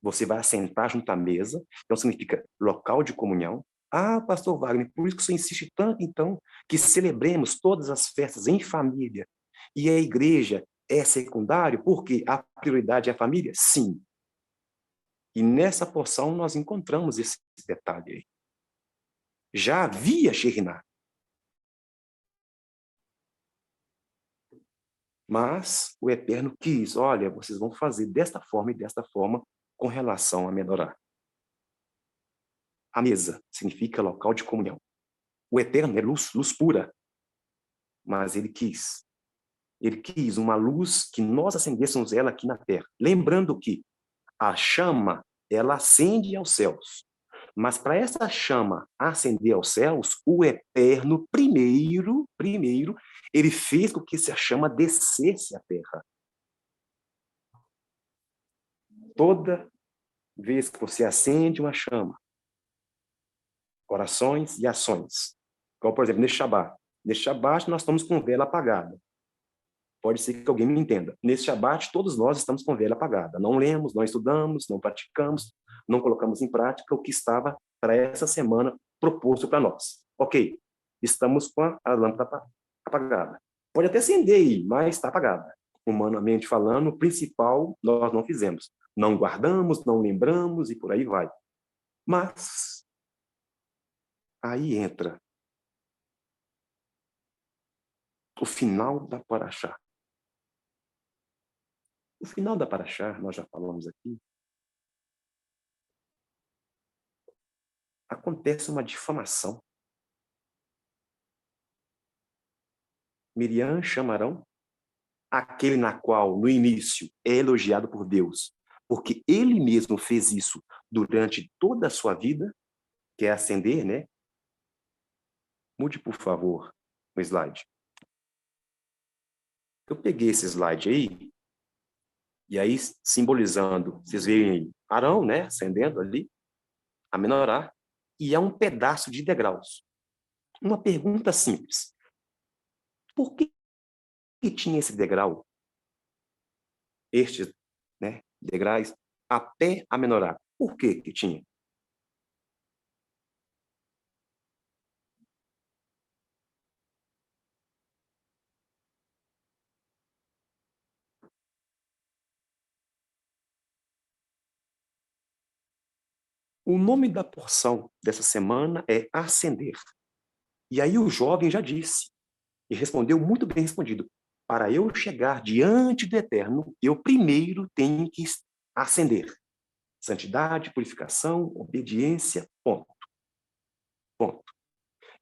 Você vai assentar junto à mesa, então significa local de comunhão. Ah, pastor Wagner, por isso que você insiste tanto, então, que celebremos todas as festas em família. E a igreja é secundário, porque a prioridade é a família? Sim. E nessa porção nós encontramos esse detalhe aí. Já havia Shekhinah. Mas o Eterno quis, olha, vocês vão fazer desta forma e desta forma com relação a Menorá. A mesa significa local de comunhão. O Eterno é luz, luz pura. Mas ele quis uma luz que nós acendêssemos ela aqui na terra. Lembrando que a chama, ela acende aos céus. Mas para essa chama acender aos céus, o Eterno primeiro, ele fez com que essa chama descesse à terra. Toda vez que você acende uma chama, orações e ações. Como, por exemplo, nesse Shabat. Nesse Shabat, nós estamos com vela apagada. Pode ser que alguém me entenda. Nesse Shabat, todos nós estamos com vela apagada. Não lemos, não estudamos, não praticamos, não colocamos em prática o que estava para essa semana proposto para nós. Ok, estamos com a lâmpada apagada. Pode até acender aí, mas está apagada. Humanamente falando, o principal nós não fizemos. Não guardamos, não lembramos e por aí vai. Mas aí entra o final da Paraxá. O final da Paraxá, nós já falamos aqui, acontece uma difamação. Miriam chama Arão, aquele na qual, no início, é elogiado por Deus, porque ele mesmo fez isso durante toda a sua vida, que é ascender, né? Mude, por favor, o slide. Eu peguei esse slide aí, e aí simbolizando, vocês veem Arão, né, ascendendo ali, a menorá, e é um pedaço de degraus. Uma pergunta simples. Por que tinha esse degrau, estes, né, degraus, até a menorá? Por que tinha? O nome da porção dessa semana é Ascender. E aí o jovem já disse, e respondeu muito bem respondido, para eu chegar diante do Eterno, eu primeiro tenho que ascender. Santidade, purificação, obediência, ponto. Ponto.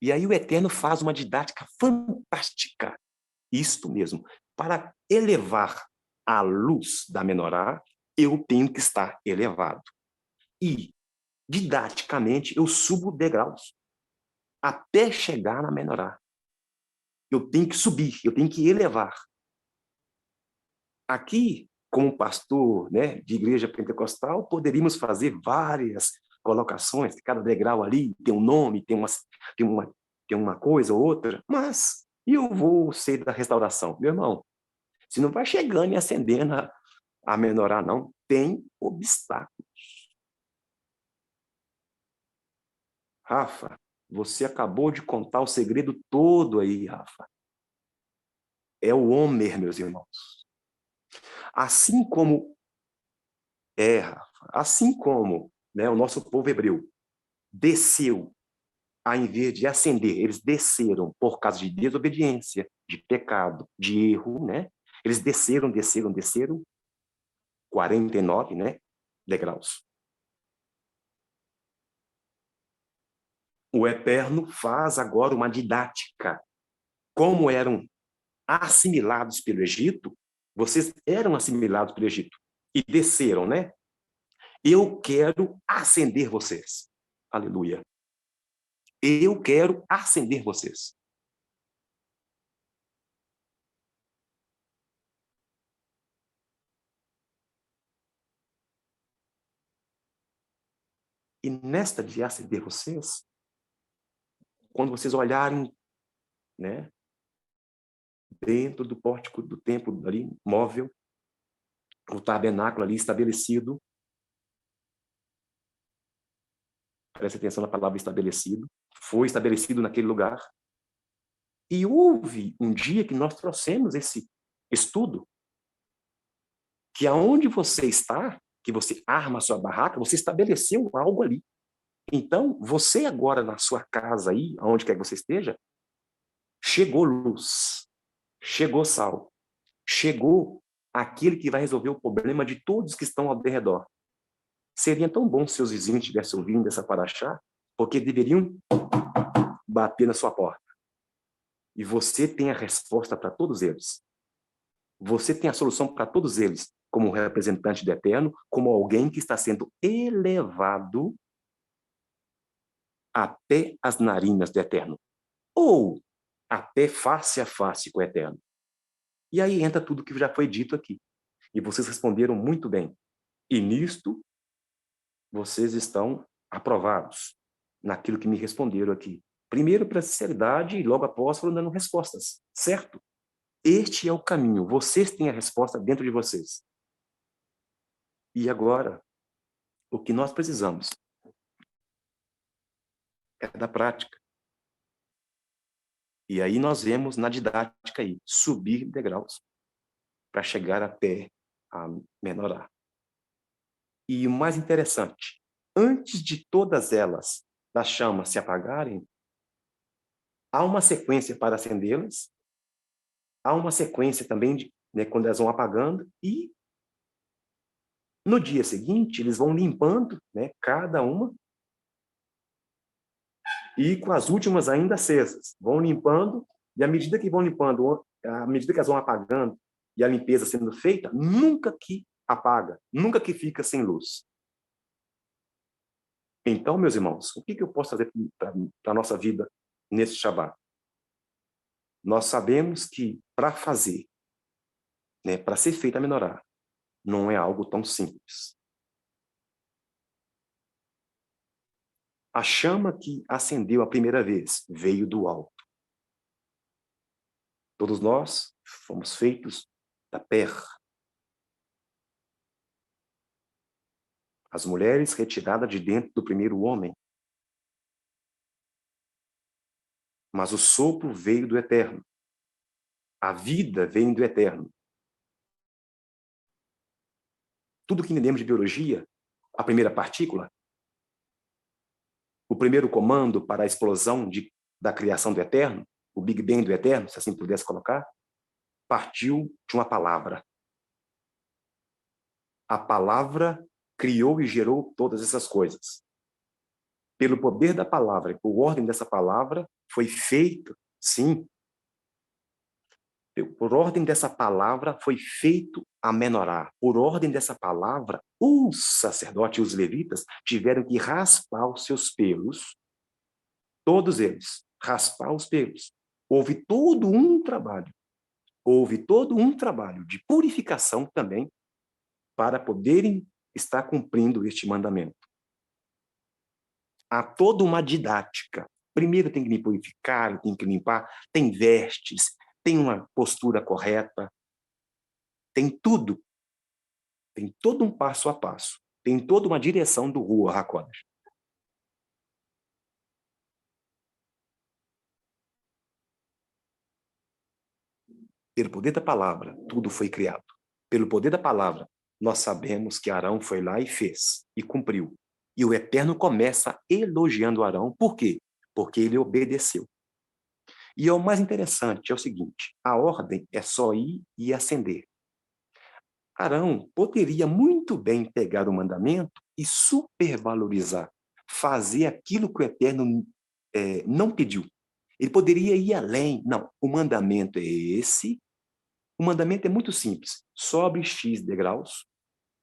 E aí o Eterno faz uma didática fantástica. Isto mesmo. Para elevar a luz da menorá, eu tenho que estar elevado. E, didaticamente, eu subo degraus até chegar na menorá. Eu tenho que subir, eu tenho que elevar. Aqui, como pastor, né, de igreja pentecostal, poderíamos fazer várias colocações, cada degrau ali tem um nome, tem uma coisa ou outra, mas eu vou ser da restauração. Meu irmão, se não vai chegando e acendendo a menorá, não, tem obstáculos. Rafa, você acabou de contar o segredo todo aí, Rafa. é o Homer, meus irmãos. Assim como né, o nosso povo hebreu desceu, ao invés de ascender, eles desceram por causa de desobediência, de pecado, de erro, né? Eles desceram 49, né, degraus. O Eterno faz agora uma didática. Como eram assimilados pelo Egito, vocês eram assimilados pelo Egito e desceram, né? Eu quero ascender vocês. Aleluia. Eu quero ascender vocês. E nesta de ascender vocês, quando vocês olharem, né, dentro do pórtico do templo ali, móvel, o tabernáculo ali estabelecido, preste atenção na palavra estabelecido, foi estabelecido naquele lugar. E houve um dia que nós trouxemos esse estudo, que aonde você está, que você arma a sua barraca, você estabeleceu algo ali. Então, você agora na sua casa aí, aonde quer que você esteja, chegou luz, chegou sal, chegou aquele que vai resolver o problema de todos que estão ao redor. Seria tão bom se seus vizinhos estivessem ouvindo essa paraxá, porque deveriam bater na sua porta. E você tem a resposta para todos eles. Você tem a solução para todos eles, como representante do Eterno, como alguém que está sendo elevado até as narinas do Eterno, ou até face a face com o Eterno. E aí entra tudo que já foi dito aqui. E vocês responderam muito bem. E nisto, vocês estão aprovados naquilo que me responderam aqui. Primeiro para a sinceridade e logo após foram dando respostas, certo? Este é o caminho. Vocês têm a resposta dentro de vocês. E agora, o que nós precisamos é da prática. E aí nós vemos na didática aí, subir degraus para chegar até a menorá. E o mais interessante, antes de todas elas, das chamas se apagarem, há uma sequência para acendê-las, há uma sequência também de, né, quando elas vão apagando, e no dia seguinte eles vão limpando, né, cada uma, e com as últimas ainda acesas, vão limpando, e à medida que vão limpando, à medida que elas vão apagando, e a limpeza sendo feita, nunca que apaga, nunca que fica sem luz. Então, meus irmãos, o que eu posso fazer para a nossa vida nesse Shabat? Nós sabemos que para fazer, né, para ser feita a menorá, não é algo tão simples. A chama que acendeu a primeira vez veio do alto. Todos nós fomos feitos da terra. As mulheres retiradas de dentro do primeiro homem. Mas o sopro veio do Eterno. A vida vem do Eterno. Tudo que entendemos de biologia, a primeira partícula, o primeiro comando para a explosão da criação do Eterno, o Big Bang do Eterno, se assim pudesse colocar, partiu de uma palavra. A palavra criou e gerou todas essas coisas. Pelo poder da palavra, por ordem dessa palavra, foi feito, sim, por ordem dessa palavra foi feito a menorá. Por ordem dessa palavra, os sacerdotes e os levitas tiveram que raspar os seus pelos, todos eles, raspar os pelos. Houve todo um trabalho de purificação também para poderem estar cumprindo este mandamento. Há toda uma didática. Primeiro tem que me purificar, tem que limpar, tem vestes, tem uma postura correta, tem tudo. Tem todo um passo a passo. Tem toda uma direção do Ruach HaKodesh. Pelo poder da palavra, tudo foi criado. Pelo poder da palavra, nós sabemos que Arão foi lá e fez, e cumpriu. E o Eterno começa elogiando Arão. Por quê? Porque ele obedeceu. E o mais interessante é o seguinte, a ordem é só ir e acender. Arão poderia muito bem pegar o mandamento e supervalorizar, fazer aquilo que o Eterno não pediu. Ele poderia ir além. Não, o mandamento é esse. O mandamento é muito simples. Sobe X degraus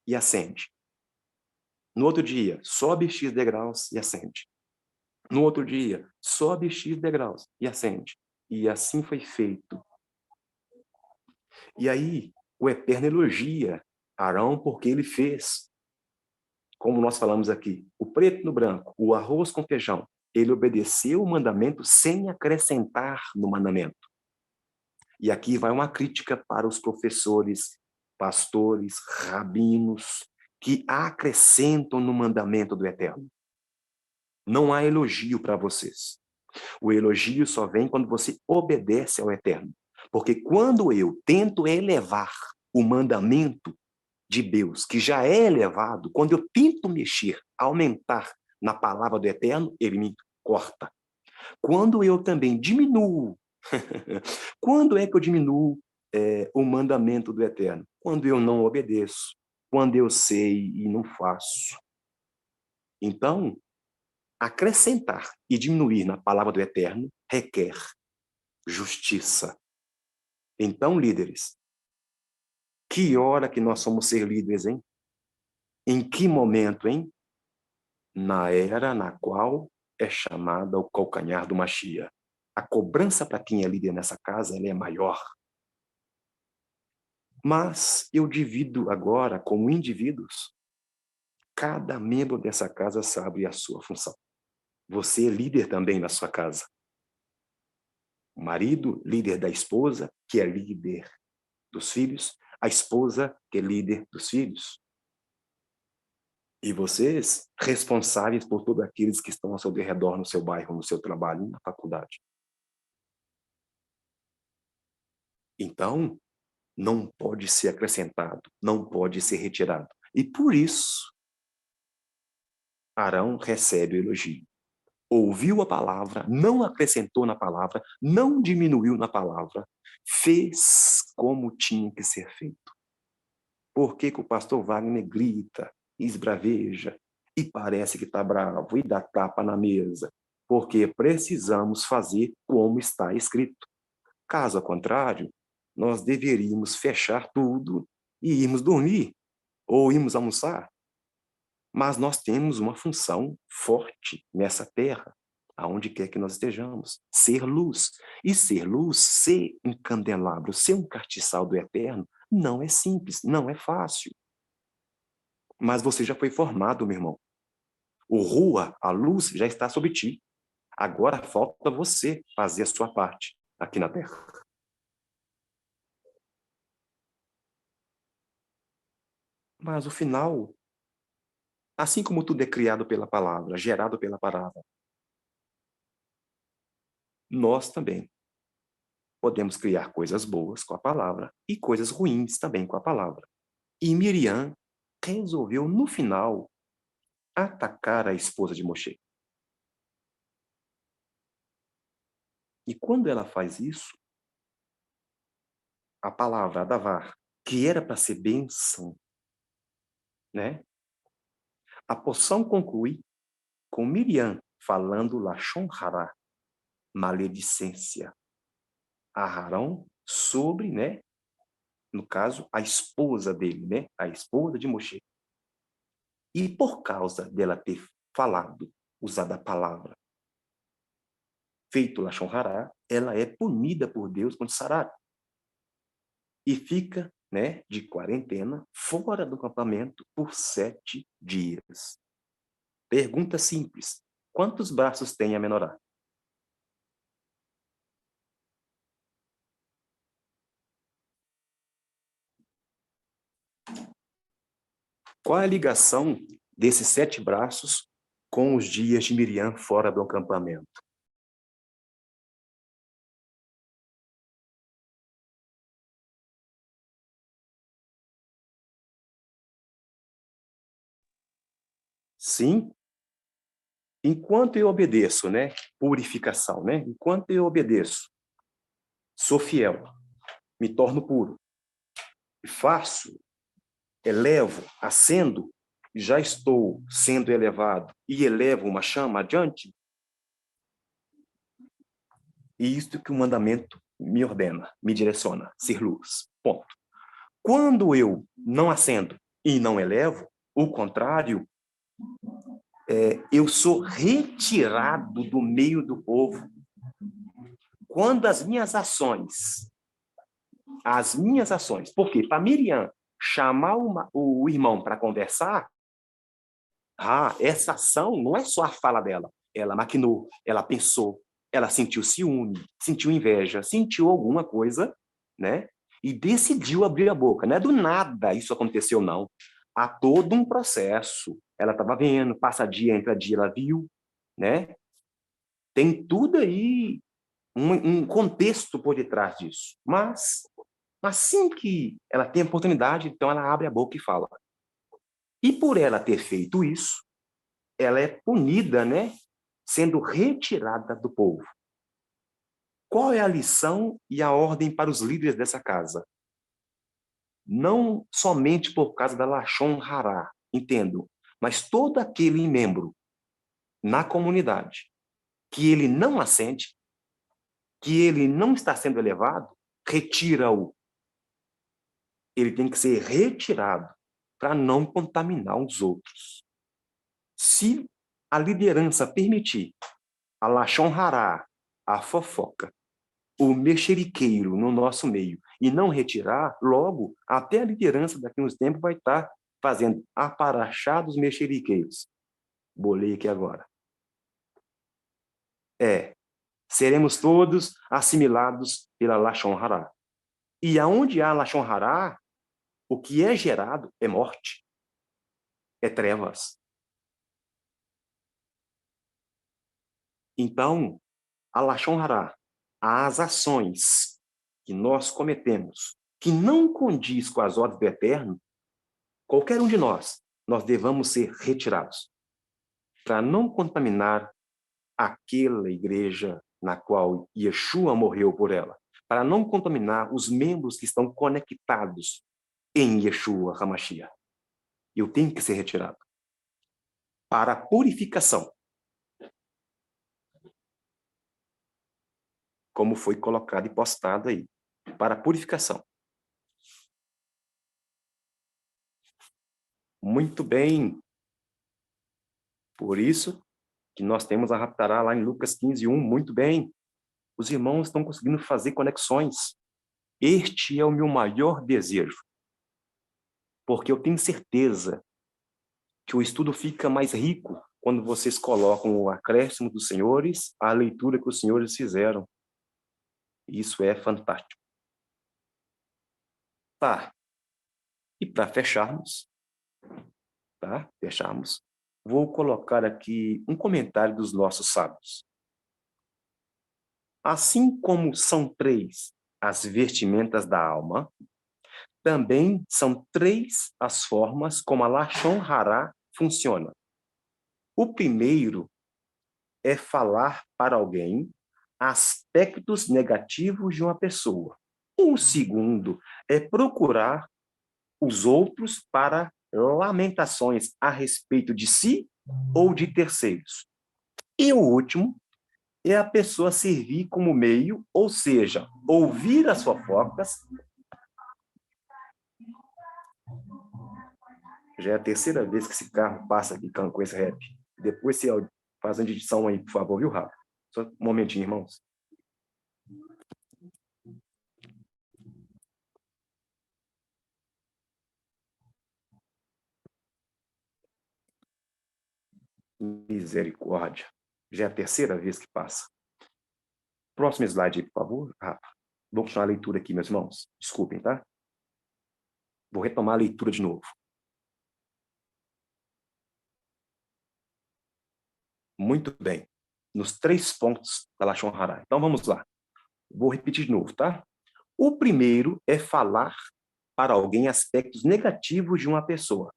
e acende. No outro dia, sobe X degraus e acende. No outro dia, sobe X degraus e acende. E assim foi feito. E aí, o Eterno elogia Arão porque ele fez, como nós falamos aqui, o preto no branco, o arroz com feijão. Ele obedeceu o mandamento sem acrescentar no mandamento. E aqui vai uma crítica para os professores, pastores, rabinos, que acrescentam no mandamento do Eterno. Não há elogio para vocês. O elogio só vem quando você obedece ao Eterno. Porque quando eu tento elevar o mandamento de Deus, que já é elevado, quando eu tento mexer, aumentar na palavra do Eterno, ele me corta. Quando eu também diminuo, quando é que eu diminuo o mandamento do Eterno? Quando eu não obedeço, quando eu sei e não faço. Então, acrescentar e diminuir na palavra do Eterno requer justiça. Então, líderes, que hora que nós somos ser líderes, hein? Em que momento, hein? Na era na qual é chamada o calcanhar do Mashiach. A cobrança para quem é líder nessa casa ela é maior. Mas eu divido agora como indivíduos. Cada membro dessa casa sabe a sua função. Você é líder também na sua casa. O marido, líder da esposa, que é líder dos filhos. A esposa, que é líder dos filhos. E vocês, responsáveis por todos aqueles que estão ao seu redor, no seu bairro, no seu trabalho, na faculdade. Então, não pode ser acrescentado, não pode ser retirado. E por isso, Arão recebe o elogio. Ouviu a palavra, não acrescentou na palavra, não diminuiu na palavra, fez como tinha que ser feito. Por que que o pastor Wagner grita, esbraveja, e parece que está bravo, e dá tapa na mesa? Porque precisamos fazer como está escrito. Caso contrário, nós deveríamos fechar tudo e irmos dormir, ou irmos almoçar. Mas nós temos uma função forte nessa terra, aonde quer que nós estejamos, ser luz. E ser luz, ser um candelabro, ser um castiçal do Eterno, não é simples, não é fácil. Mas você já foi formado, meu irmão. O Rua, a luz, já está sobre ti. Agora falta você fazer a sua parte aqui na terra. Mas o final, assim como tudo é criado pela palavra, gerado pela palavra, nós também podemos criar coisas boas com a palavra e coisas ruins também com a palavra. E Miriam resolveu, no final, atacar a esposa de Moshe. E quando ela faz isso, a palavra Adavar, que era para ser bênção, né? A porção conclui com Miriam falando Lashon Hará, maledicência, a Arão sobre, né? No caso, a esposa dele, né? A esposa de Moshe. E por causa dela ter falado, usado a palavra, feito Lashon Hará, ela é punida por Deus com Sará. E fica, né, de quarentena, fora do acampamento por 7 dias. Pergunta simples. Quantos braços tem a menorá? Qual é a ligação desses 7 braços com os dias de Miriam fora do acampamento? Sim, enquanto eu obedeço, né? Purificação, né? Enquanto eu obedeço, sou fiel, me torno puro, faço, elevo, ascendo, já estou sendo elevado e elevo uma chama adiante. E isto que o mandamento me ordena, me direciona, ser luz. Ponto. Quando eu não ascendo e não elevo, o contrário, eu sou retirado do meio do povo. Quando as minhas ações, porque para Miriam chamar o irmão para conversar, essa ação não é só a fala dela, ela maquinou, ela pensou, ela sentiu ciúme, sentiu inveja, sentiu alguma coisa, né? E decidiu abrir a boca. Não é do nada isso aconteceu, não. Há todo um processo. Ela estava vendo, passa dia, entra dia, ela viu, né? Tem tudo aí, um contexto por detrás disso. Mas, assim que ela tem a oportunidade, então ela abre a boca e fala. E por ela ter feito isso, ela é punida, né? Sendo retirada do povo. Qual é a lição e a ordem para os líderes dessa casa? Não somente por causa da Lashon Hará, entendo, mas todo aquele membro na comunidade que ele não assente, que ele não está sendo elevado, retira-o. Ele tem que ser retirado para não contaminar os outros. Se a liderança permitir a Lashon Hará, a fofoca, o mexeriqueiro no nosso meio e não retirar, logo, até a liderança daqui a uns tempos vai estar fazendo a paraxá dos mexeriqueiros. Bolei aqui agora. Seremos todos assimilados pela Lashon Hará. E aonde há Lashon Hará, o que é gerado é morte, é trevas. Então, a Lashon Hará, as ações que nós cometemos, que não condiz com as ordens do Eterno, qualquer um de nós devamos ser retirados, para não contaminar aquela igreja na qual Yeshua morreu por ela, para não contaminar os membros que estão conectados em Yeshua HaMashiach. Eu tenho que ser retirado. Para a purificação. Como foi colocado e postado aí. Para a purificação. Muito bem. Por isso que nós temos a Haftará lá em Lucas 15:1. Muito bem. Os irmãos estão conseguindo fazer conexões. Este é o meu maior desejo. Porque eu tenho certeza que o estudo fica mais rico quando vocês colocam o acréscimo dos senhores à leitura que os senhores fizeram. Isso é fantástico. Tá. E para fecharmos, vou colocar aqui um comentário dos nossos sábios. Assim como são 3 as vestimentas da alma, também são 3 as formas como a Lashon Hará funciona. O primeiro é falar para alguém aspectos negativos de uma pessoa. O segundo é procurar os outros para lamentações a respeito de si ou de terceiros. E o último é a pessoa servir como meio, ou seja, ouvir as fofocas. Já é a terceira vez que esse carro passa aqui com esse rap. Depois você faz uma edição aí, por favor, viu, Rafa? Só um momentinho, irmãos. Misericórdia. Já é a terceira vez que passa. Próximo slide, por favor, Rafa. Vou continuar a leitura aqui, meus irmãos. Desculpem, tá? Vou retomar a leitura de novo. Muito bem. Nos 3 pontos da Lashon Hará. Então, vamos lá. Vou repetir de novo, tá? O primeiro é falar para alguém aspectos negativos de uma pessoa.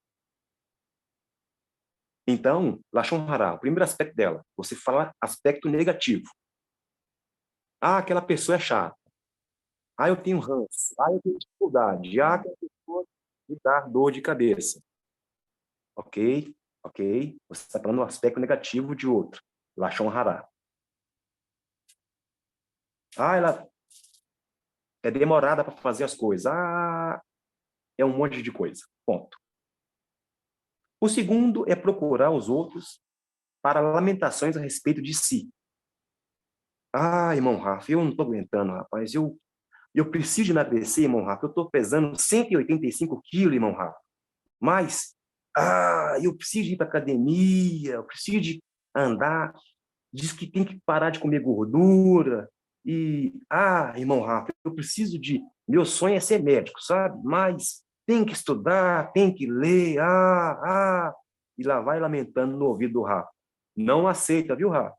Então, Lashon Hara, o primeiro aspecto dela, você fala aspecto negativo. Ah, aquela pessoa é chata. Ah, eu tenho ranço. Ah, eu tenho dificuldade. Ah, aquela pessoa me dá dor de cabeça. Ok, ok. Você está falando o aspecto negativo de outro. Lashon Hara. Ah, ela é demorada para fazer as coisas. Ah, é um monte de coisa. Ponto. O segundo é procurar os outros para lamentações a respeito de si. Ah, irmão Rafa, eu não estou aguentando, rapaz. Eu preciso emagrecer, irmão Rafa. Eu estou pesando 185 quilos, irmão Rafa. Mas, eu preciso ir para academia, eu preciso de andar. Diz que tem que parar de comer gordura. E, irmão Rafa, eu preciso de... Meu sonho é ser médico, sabe? Mas tem que estudar, tem que ler. E lá vai lamentando no ouvido do Rafa. Não aceita, viu, Rafa?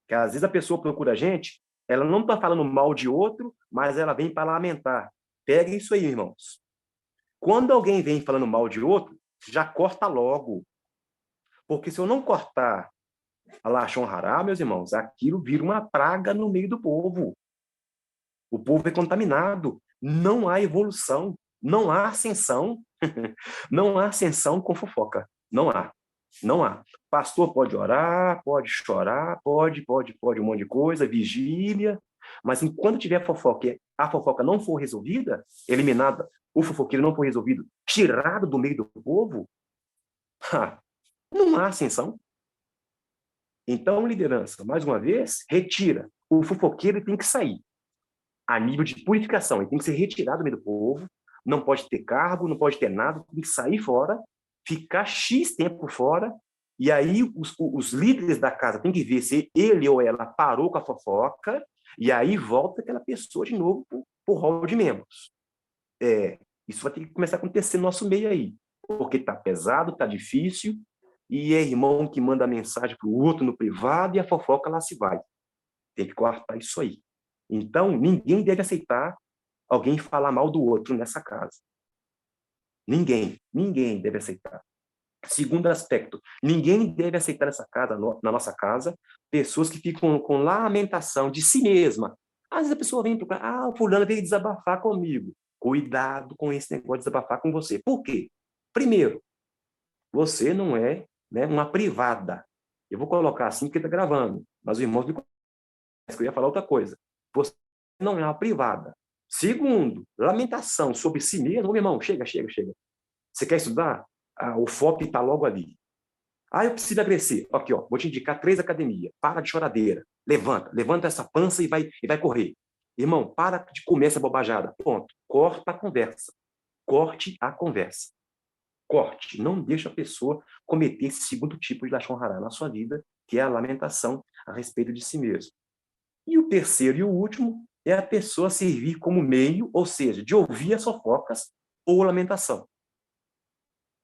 Que às vezes a pessoa procura a gente, ela não está falando mal de outro, mas ela vem para lamentar. Pega isso aí, irmãos. Quando alguém vem falando mal de outro, já corta logo. Porque se eu não cortar a Lashon Hara, meus irmãos, aquilo vira uma praga no meio do povo. O povo é contaminado. Não há evolução. Não há ascensão. Não há ascensão com fofoca. Não há. Não há. Pastor pode orar, pode chorar, pode um monte de coisa, vigília, mas enquanto tiver fofoca, a fofoca não for resolvida, eliminada, o fofoqueiro não for resolvido, tirado do meio do povo, não há ascensão. Então, liderança, mais uma vez, retira. O fofoqueiro tem que sair. A nível de purificação, ele tem que ser retirado do meio do povo, não pode ter cargo, não pode ter nada, tem que sair fora, ficar X tempo fora, e aí os líderes da casa têm que ver se ele ou ela parou com a fofoca, e aí volta aquela pessoa de novo para o rol de membros. Isso vai ter que começar a acontecer no nosso meio aí, porque está pesado, está difícil, e é irmão que manda mensagem para o outro no privado, e a fofoca lá se vai. Tem que cortar isso aí. Então, ninguém deve aceitar alguém falar mal do outro nessa casa. Ninguém deve aceitar. Segundo aspecto, ninguém deve aceitar nessa casa, na nossa casa, pessoas que ficam com lamentação de si mesma. Às vezes a pessoa vem para o fulano veio desabafar comigo. Cuidado com esse negócio de desabafar com você. Por quê? Primeiro, você não é, uma privada. Eu vou colocar assim porque está gravando, mas os irmãos me conhecem, que eu ia falar outra coisa. Você não é uma privada. Segundo, lamentação sobre si mesmo. Meu irmão, chega. Você quer estudar? O FOP está logo ali. Eu preciso emagrecer. Aqui, vou te indicar 3 academias. Para de choradeira. Levanta essa pança e vai correr. Irmão, para de comer essa bobajada. Ponto. Corta a conversa. Corte a conversa. Corte. Não deixa a pessoa cometer esse segundo tipo de Lashon Hara na sua vida, que é a lamentação a respeito de si mesmo. E o terceiro e o último é a pessoa servir como meio, ou seja, de ouvir as fofocas ou lamentação.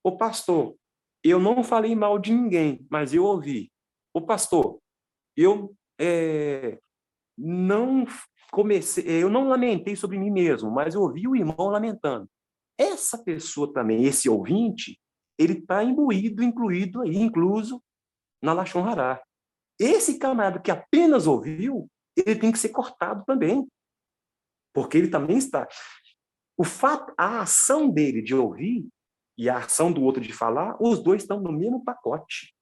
Ô pastor, eu não falei mal de ninguém, mas eu ouvi. Ô pastor, eu não lamentei sobre mim mesmo, mas eu ouvi o irmão lamentando. Essa pessoa também, esse ouvinte, ele está incluso na Lashon Hara. Esse camarada que apenas ouviu, ele tem que ser cortado também, porque ele também está... a ação dele de ouvir e a ação do outro de falar, os dois estão no mesmo pacote.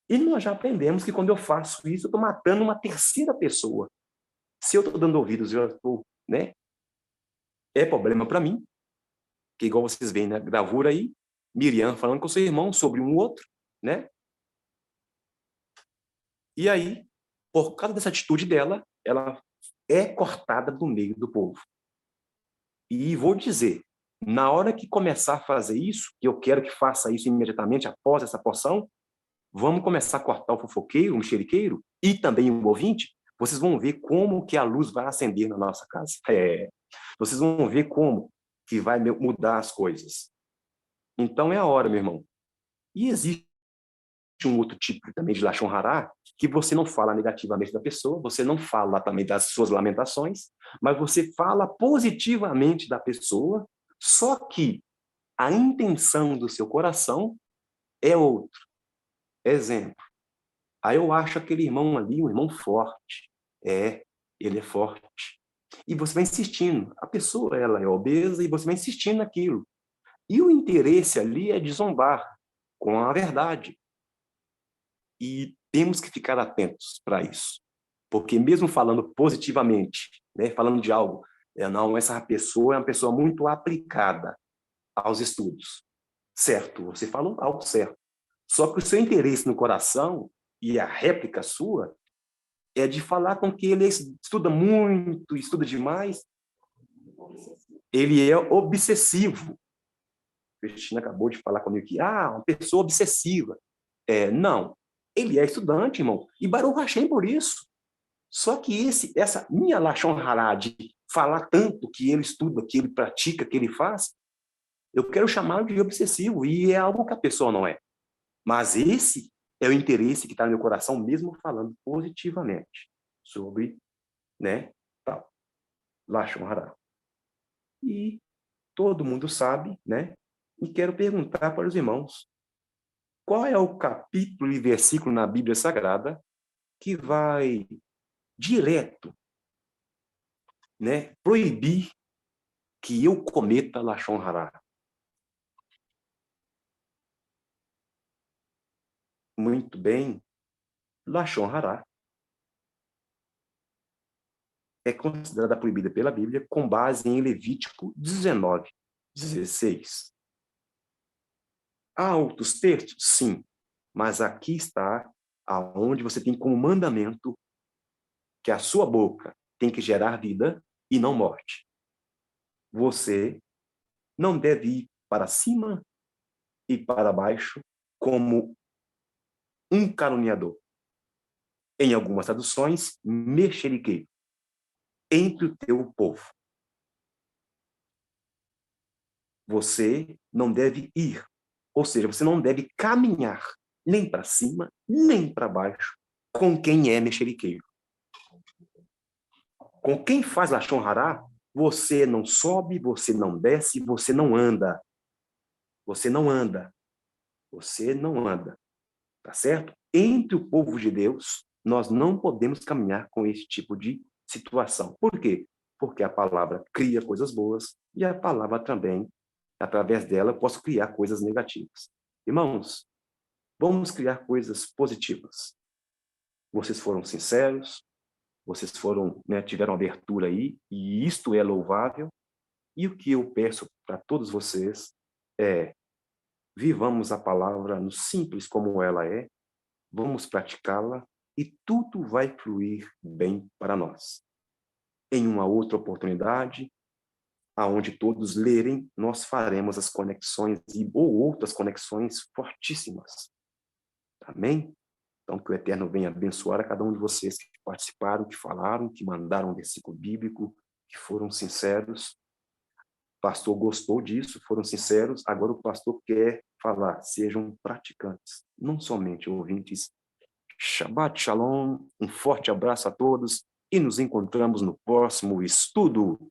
E nós já aprendemos que quando eu faço isso, eu estou matando uma terceira pessoa. Se eu estou dando ouvidos, eu estou, é problema para mim, que igual vocês veem na gravura aí, Miriam falando com seu irmão sobre um outro, E aí, por causa dessa atitude dela, ela é cortada do meio do povo. E vou dizer, na hora que começar a fazer isso, que eu quero que faça isso imediatamente após essa porção, vamos começar a cortar o fofoqueiro, o mexeriqueiro e também o ouvinte, vocês vão ver como que a luz vai acender na nossa casa. Vocês vão ver como que vai mudar as coisas. Então é a hora, meu irmão. E existe um outro tipo também de Lashon Hara, que você não fala negativamente da pessoa, você não fala também das suas lamentações, mas você fala positivamente da pessoa, só que a intenção do seu coração é outro. Exemplo. Aí eu acho aquele irmão ali, um irmão forte. Ele é forte. E você vai insistindo. A pessoa, ela é obesa e você vai insistindo naquilo. E o interesse ali é de zombar com a verdade. E temos que ficar atentos para isso. Porque mesmo falando positivamente, né, falando de algo, não, essa pessoa é uma pessoa muito aplicada aos estudos. Certo, você falou algo certo. Só que o seu interesse no coração e a réplica sua é de falar com que ele estuda muito, estuda demais. Ele é obsessivo. A Cristina acabou de falar comigo que, uma pessoa obsessiva. Não, ele é estudante, irmão, e Baruch Hashem por isso. Só que essa minha Lashon Hará de falar tanto que ele estuda, que ele pratica, que ele faz, eu quero chamá-lo de obsessivo, e é algo que a pessoa não é. Mas esse é o interesse que está no meu coração, mesmo falando positivamente sobre, né, tal, Lashon Hará. E todo mundo sabe, né? E quero perguntar para os irmãos, qual é o capítulo e versículo na Bíblia Sagrada que vai direto, né, proibir que eu cometa Lashon Hará? Muito bem. Lashon Hará é considerada proibida pela Bíblia com base em Levítico 19:16. Há outros textos? Sim. Mas aqui está aonde você tem como mandamento que a sua boca tem que gerar vida e não morte. Você não deve ir para cima e para baixo como um caluniador. Em algumas traduções, mexeriqueiro, entre o teu povo. Você não deve ir, ou seja, você não deve caminhar nem para cima, nem para baixo com quem é mexeriqueiro. Com quem faz Lashon Hará, você não sobe, você não desce, você não anda. Você não anda. Você não anda. Tá certo? Entre o povo de Deus, nós não podemos caminhar com esse tipo de situação. Por quê? Porque a palavra cria coisas boas e a palavra também, através dela, eu posso criar coisas negativas. Irmãos, vamos criar coisas positivas. Vocês foram sinceros, vocês foram, né, tiveram abertura aí, e isto é louvável. E o que eu peço para todos vocês é: vivamos a palavra no simples como ela é, vamos praticá-la e tudo vai fluir bem para nós. Em uma outra oportunidade, aonde todos lerem, nós faremos as conexões ou outras conexões fortíssimas. Amém? Então, que o Eterno venha abençoar a cada um de vocês que participaram, que falaram, que mandaram um versículo bíblico, que foram sinceros. O pastor gostou disso, foram sinceros. Agora o pastor quer falar, sejam praticantes, não somente ouvintes. Shabbat Shalom, um forte abraço a todos e nos encontramos no próximo estudo.